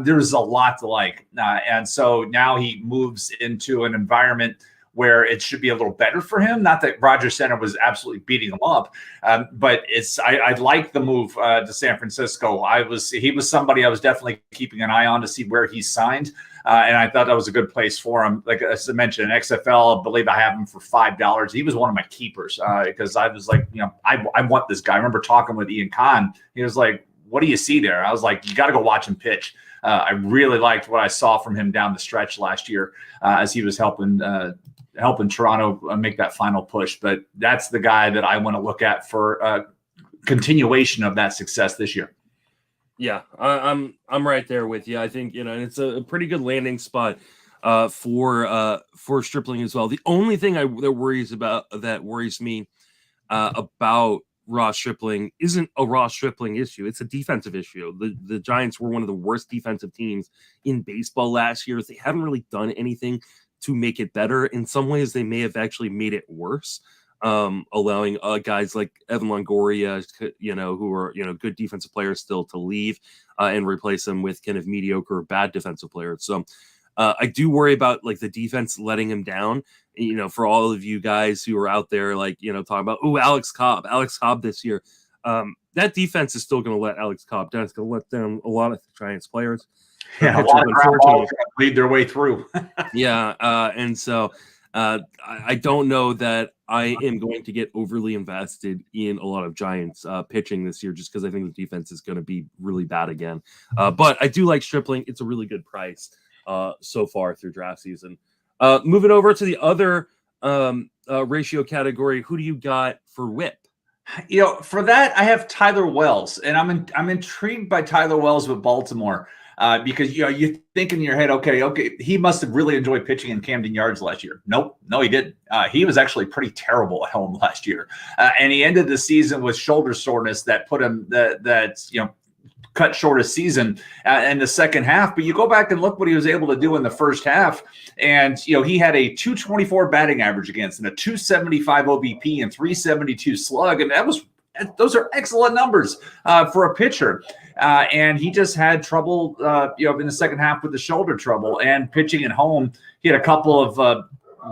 S2: There's a lot to like, and so now he moves into an environment where it should be a little better for him. Not that Rogers Center was absolutely beating him up, but I like the move to San Francisco. He was somebody I was definitely keeping an eye on to see where he signed, and I thought that was a good place for him. Like, as I mentioned, in XFL, I believe I have him for $5. He was one of my keepers because I was like, I want this guy. I remember talking with Ian Kahn. He was like, what do you see there? I was like, you got to go watch him pitch. I really liked what I saw from him down the stretch last year as he was helping Toronto make that final push. But that's the guy that I want to look at for continuation of that success this year.
S1: Yeah, I'm right there with you. I think, and it's a pretty good landing spot for Stripling as well. The only thing that worries me about Ross Stripling isn't a Ross Stripling issue. It's a defensive issue. The Giants were one of the worst defensive teams in baseball last year. They haven't really done anything to make it better. In some ways, they may have actually made it worse, allowing guys like Evan Longoria, who are, good defensive players still, to leave and replace them with kind of mediocre or bad defensive players. So I do worry about, like, the defense letting him down, for all of you guys who are out there, like, talking about, Alex Cobb this year. That defense is still going to let Alex Cobb down. It's going to let down a lot of the Giants players.
S2: Yeah, a lot of ground balls lead their way through.
S1: Yeah, and so I don't know that I am going to get overly invested in a lot of Giants pitching this year, just because I think the defense is going to be really bad again. But I do like Stripling. It's a really good price so far through draft season. Moving over to the other ratio category, who do you got for WHIP?
S2: For that, I have Tyler Wells, and I'm intrigued by Tyler Wells with Baltimore. Because you think in your head, okay, he must have really enjoyed pitching in Camden Yards last year. Nope, no, he didn't. He was actually pretty terrible at home last year, and he ended the season with shoulder soreness that put him cut short a season in the second half. But you go back and look what he was able to do in the first half. And, he had a 224 batting average against and a 275 OBP and 372 slug. And those are excellent numbers for a pitcher. And he just had trouble, in the second half with the shoulder trouble and pitching at home. He had a couple of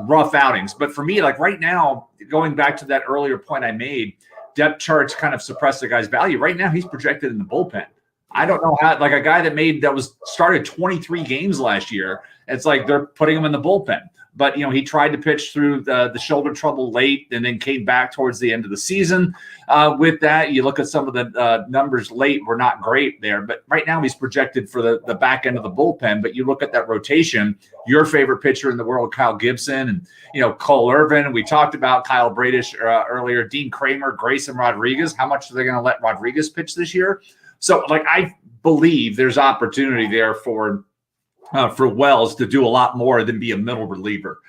S2: rough outings. But for me, like right now, going back to that earlier point I made, depth charts kind of suppress the guy's value. Right now, he's projected in the bullpen. I don't know how, like a guy that started 23 games last year, it's like they're putting him in the bullpen. But, he tried to pitch through the shoulder trouble late and then came back towards the end of the season. With that, you look at some of the numbers late were not great there. But right now he's projected for the back end of the bullpen. But you look at that rotation, your favorite pitcher in the world, Kyle Gibson, and, Cole Irvin. We talked about Kyle Bradish earlier, Dean Kramer, Grayson Rodriguez. How much are they going to let Rodriguez pitch this year? So, I believe there's opportunity there for Wells to do a lot more than be a middle reliever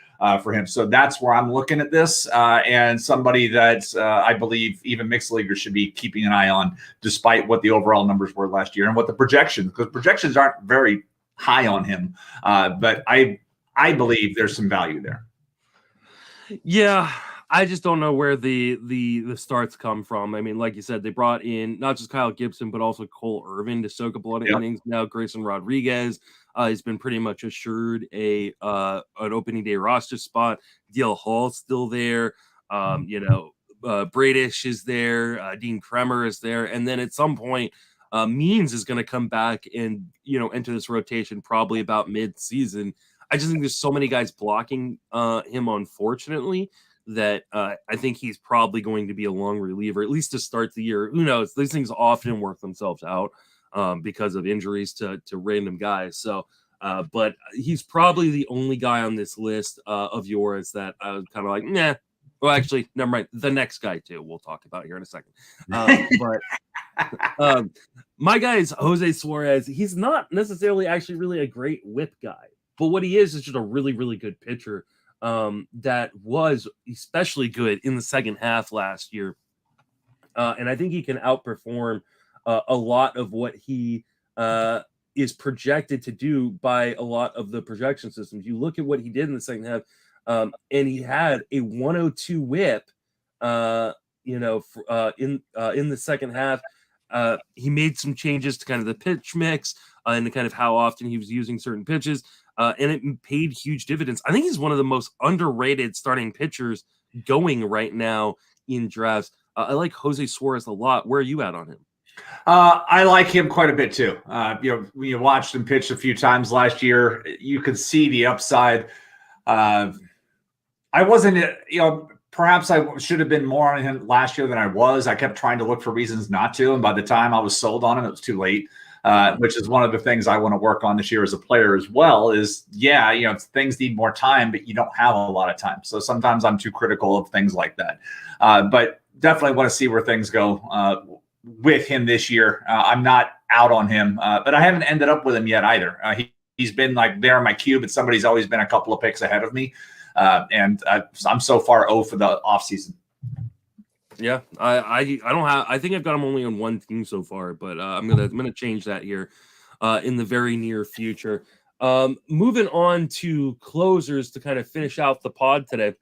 S2: for him. So that's where I'm looking at this, and somebody that I believe even mixed leaguers should be keeping an eye on, despite what the overall numbers were last year and what the projections, because projections aren't very high on him. But I believe there's some value there.
S1: Yeah. I just don't know where the starts come from. I mean, like you said, they brought in not just Kyle Gibson, but also Cole Irvin to soak up a lot of innings. Now Grayson Rodriguez has been pretty much assured an opening day roster spot. DL Hall's still there. Bradish is there. Dean Kremer is there. And then at some point, Means is going to come back and, enter this rotation probably about mid-season. I just think there's so many guys blocking him, unfortunately, that I think he's probably going to be a long reliever, at least to start the year. Who knows? These things often work themselves out because of injuries to random guys. So, but he's probably the only guy on this list of yours that I was kind of like, nah. Well, actually, never mind. The next guy, too, we'll talk about here in a second. But my guy is Jose Suarez. He's not necessarily actually really a great whip guy, but what he is just a really, really good pitcher. That was especially good in the second half last year. And I think he can outperform a lot of what he is projected to do by a lot of the projection systems. You look at what he did in the second half, and he had a 102 whip, in the second half. He made some changes to kind of the pitch mix and to kind of how often he was using certain pitches. And it paid huge dividends. I think he's one of the most underrated starting pitchers going right now in drafts. I like Jose Suarez a lot. Where are you at on him?
S2: I like him quite a bit too. When you watched him pitch a few times last year, you could see the upside. I wasn't, perhaps I should have been more on him last year than I was. I kept trying to look for reasons not to. And by the time I was sold on him, it was too late. Which is one of the things I want to work on this year as a player as well is, things need more time, but you don't have a lot of time. So sometimes I'm too critical of things like that. But definitely want to see where things go with him this year. I'm not out on him, but I haven't ended up with him yet either. He's been like there in my queue, but somebody's always been a couple of picks ahead of me. And I'm so far for the offseason.
S1: Yeah, I don't have. I think I've got him only on one team so far, but I'm gonna change that here in the very near future. Moving on to closers to kind of finish out the pod today.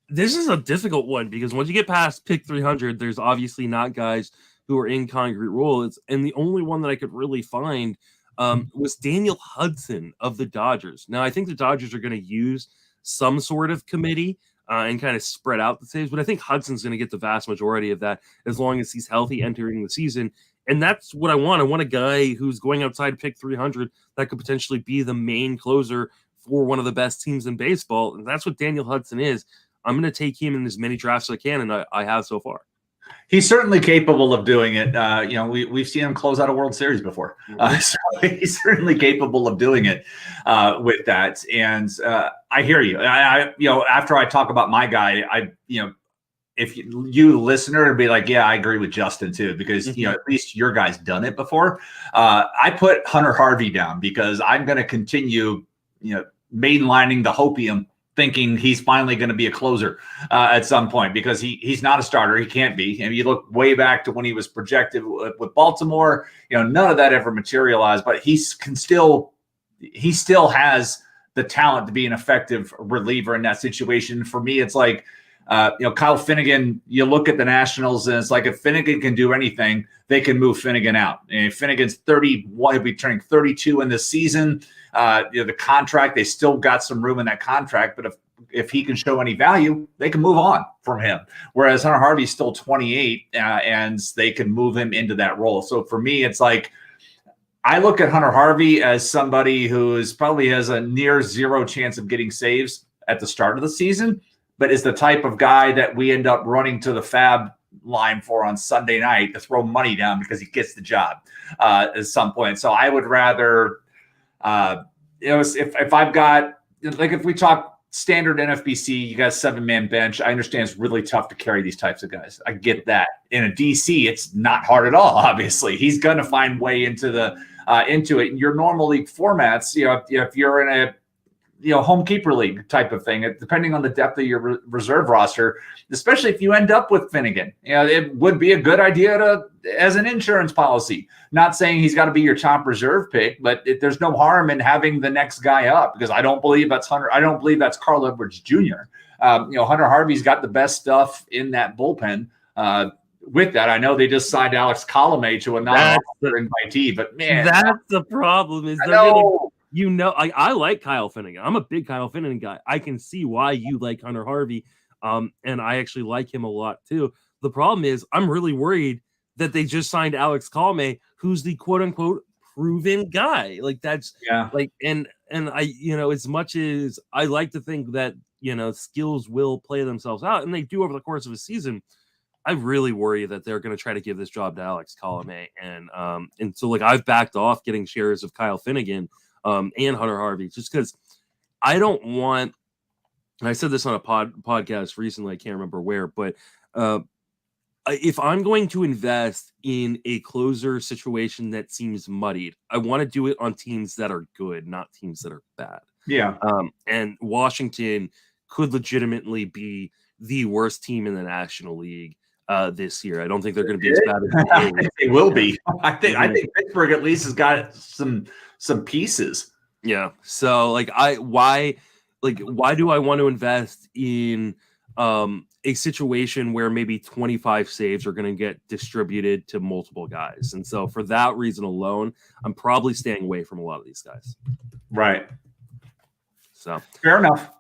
S1: This is a difficult one because once you get past pick 300, there's obviously not guys who are in concrete roles, and the only one that I could really find was Daniel Hudson of the Dodgers. Now I think the Dodgers are going to use some sort of committee. And kind of spread out the saves. But I think Hudson's going to get the vast majority of that as long as he's healthy entering the season. And that's what I want. I want a guy who's going outside pick 300 that could potentially be the main closer for one of the best teams in baseball. And that's what Daniel Hudson is. I'm going to take him in as many drafts as I can, and I have so far.
S2: He's certainly capable of doing it. We've seen him close out a World Series before. So he's certainly capable of doing it with that. And I hear you. After I talk about my guy, if you listener would be like, yeah, I agree with Justin too, because at least your guy's done it before. I put Hunter Harvey down because I'm going to continue, mainlining the hopium thinking he's finally going to be a closer at some point, because he's not a starter. He can't be. And you look way back to when he was projected with Baltimore, none of that ever materialized, but he still has the talent to be an effective reliever in that situation. For me, it's like, Kyle Finnegan, you look at the Nationals and it's like, if Finnegan can do anything, they can move Finnegan out. And Finnegan's 31, he'll be turning 32 in this season. The contract, they still got some room in that contract, but if he can show any value, they can move on from him. Whereas Hunter Harvey's still 28, and they can move him into that role. So for me, it's like, I look at Hunter Harvey as somebody who probably has a near zero chance of getting saves at the start of the season, but is the type of guy that we end up running to the fab line for on Sunday night to throw money down because he gets the job at some point. So I would rather, if I've got, like, if we talk standard NFBC, you got a 7-man bench. I understand it's really tough to carry these types of guys. I get that. In a DC, it's not hard at all. Obviously, he's going to find way into it. In your normal league formats, if you're in a home keeper league type of thing, depending on the depth of your reserve roster, especially if you end up with Finnegan, it would be a good idea as an insurance policy. Not saying he's got to be your top reserve pick, but there's no harm in having the next guy up, because I don't believe that's Hunter. I don't believe that's Carl Edwards Jr. Hunter Harvey's got the best stuff in that bullpen. With that, I know they just signed Alex Colomé to a non-offer invitee, but man,
S1: that's the problem. Is I like Kyle Finnegan. I'm a big Kyle Finnegan guy. I can see why you like Hunter Harvey, and I actually like him a lot too. The problem is, I'm really worried that they just signed Alex Colomé, who's the quote unquote proven guy. Like, that's like, and I, as much as I like to think that skills will play themselves out, and they do over the course of a season, I really worry that they're going to try to give this job to Alex Colomé, and so, like, I've backed off getting shares of Kyle Finnegan and Hunter Harvey, just because I don't want, and I said this on a podcast recently, I can't remember where, but if I'm going to invest in a closer situation that seems muddied, I want to do it on teams that are good, not teams that are bad.
S2: Yeah.
S1: And Washington could legitimately be the worst team in the National League this year. I don't think they're going to be as bad as
S2: they will be. I think Pittsburgh at least has got some pieces.
S1: Yeah. So, like, why do I want to invest in a situation where maybe 25 saves are going to get distributed to multiple guys? And so for that reason alone, I'm probably staying away from a lot of these guys.
S2: Right.
S1: So
S2: fair enough.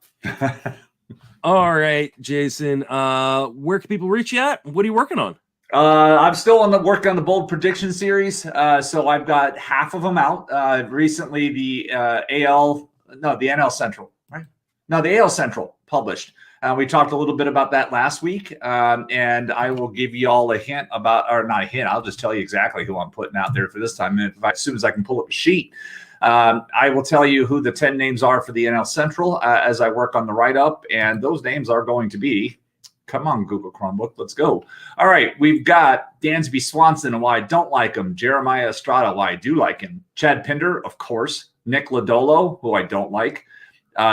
S1: All right, Jason, where can people reach you at? What are you working on?
S2: I'm still working on the bold prediction series. So I've got half of them out. Recently, the NL Central, right? No, the AL Central published. We talked a little bit about that last week, and I will give you all a hint not a hint. I'll just tell you exactly who I'm putting out there for this time. And as soon as I can pull up a sheet, I will tell you who the 10 names are for the NL Central as I work on the write-up, and those names are going to be, come on, Google Chromebook, let's go. All right, we've got Dansby Swanson and why I don't like him, Jeremiah Estrada, why I do like him, Chad Pinder, of course, Nick Lodolo, who I don't like,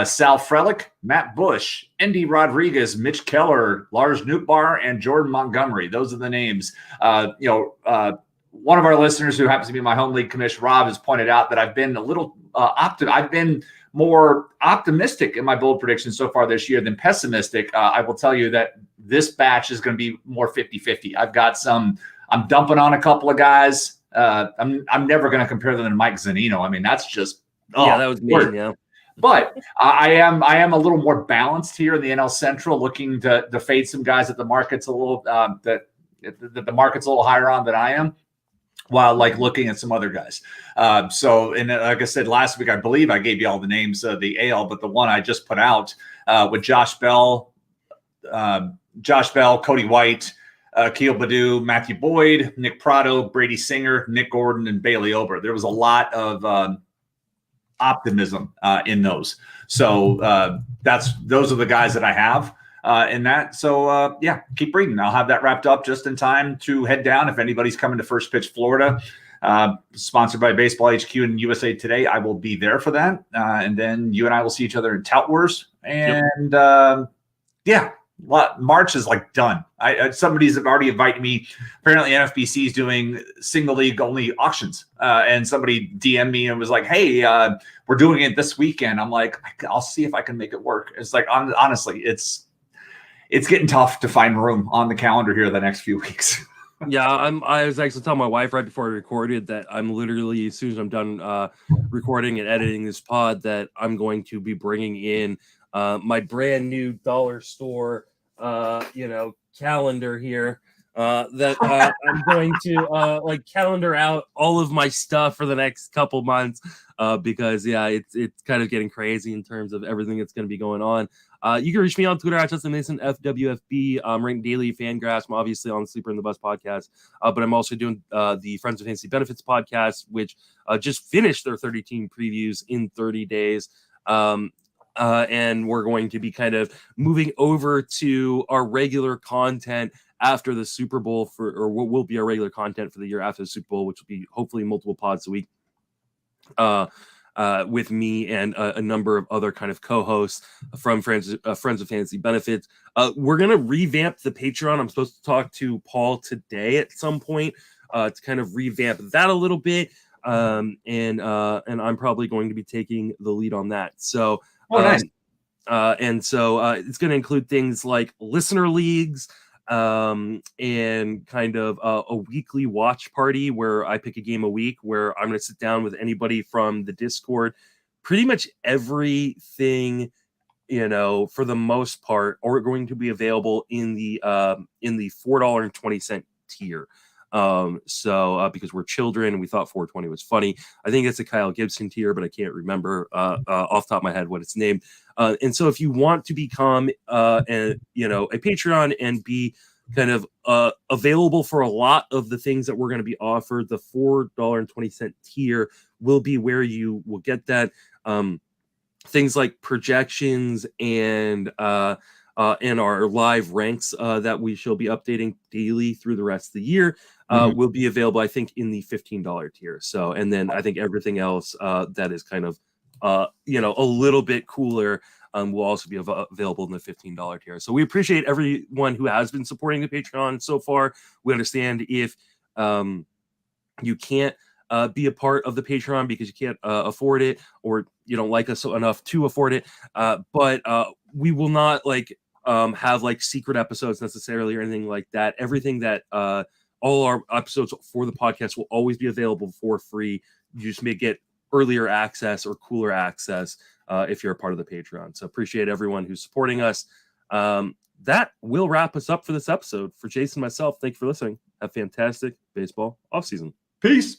S2: Sal Frelick, Matt Bush, Andy Rodriguez, Mitch Keller, Lars Nootbaar, and Jordan Montgomery. Those are the names. One of our listeners who happens to be my home league commish, Rob, has pointed out that I've been a little I've been more optimistic in my bold predictions so far this year than pessimistic. I will tell you that this batch is going to be more 50-50. I've got I'm dumping on a couple of guys. I'm never going to compare them to Mike Zunino. I mean, that's just
S1: that was me. Yeah.
S2: But I am a little more balanced here in the NL Central, looking to fade some guys that the market's a little that the market's a little higher on than I am, while like looking at some other guys. So like I said last week, I believe I gave you all the names of the AL, but the one I just put out with Josh Bell, Cody White, Keel Badu, Matthew Boyd, Nick Prado, Brady Singer, Nick Gordon, and Bailey Ober. There was a lot of optimism in those. So those are the guys that I have in that. So keep reading. I'll have that wrapped up just in time to head down. If anybody's coming to First Pitch Florida, sponsored by Baseball HQ and USA Today, I will be there for that. And then you and I will see each other in Tout Wars And March is like done. Somebody's already invited me. Apparently NFBC is doing single league only auctions. And somebody DM'd me and was like, hey, we're doing it this weekend. I'm like, I'll see if I can make it work. It's like, honestly, it's getting tough to find room on the calendar here the next few weeks.
S1: Yeah, I was actually telling my wife right before I recorded that I'm literally, as soon as I'm done recording and editing this pod, that I'm going to be bringing in my brand new dollar store, calendar here. That I'm going to calendar out all of my stuff for the next couple months because it's kind of getting crazy in terms of everything that's going to be going on. You can reach me on Twitter at Justin Mason FWFB. I'm writing daily Fangraphs. I'm obviously on the Sleeper in the Bus podcast, but I'm also doing the Friends of Fantasy Benefits podcast, which just finished their 30 team previews in 30 days. And we're going to be kind of moving over to our regular content after the Super Bowl or what will be our regular content for the year after the Super Bowl, which will be hopefully multiple pods a week. With me and a number of other kind of co-hosts from Friends of Fantasy Benefits. We're going to revamp the Patreon. I'm supposed to talk to Paul today at some point to kind of revamp that a little bit. And I'm probably going to be taking the lead on that. So,
S2: nice.
S1: And so it's going to include things like listener leagues, and kind of a weekly watch party where I pick a game a week where I'm going to sit down with anybody from the Discord. Pretty much everything, for the most part, are going to be available in the $4.20 tier. Because we're children and we thought 420 was funny. I think it's a Kyle Gibson tier, but I can't remember off the top of my head what it's named. And so if you want to become a Patreon and be kind of available for a lot of the things that we're going to be offered, the $4.20 tier will be where you will get that. Things like projections and our live ranks that we shall be updating daily through the rest of the year will be available, I think, in the $15 tier. So, and then I think everything else that is kind of, a little bit cooler will also be available in the $15 tier. So we appreciate everyone who has been supporting the Patreon so far. We understand if you can't be a part of the Patreon because you can't afford it or you don't like us enough to afford it. But we will not have secret episodes necessarily or anything like that. Everything that all our episodes for the podcast will always be available for free. You just may get earlier access or cooler access if you're a part of the Patreon. So appreciate everyone who's supporting us. That will wrap us up for this episode. For Jason and myself, thank you for listening. Have fantastic baseball offseason.
S2: Peace.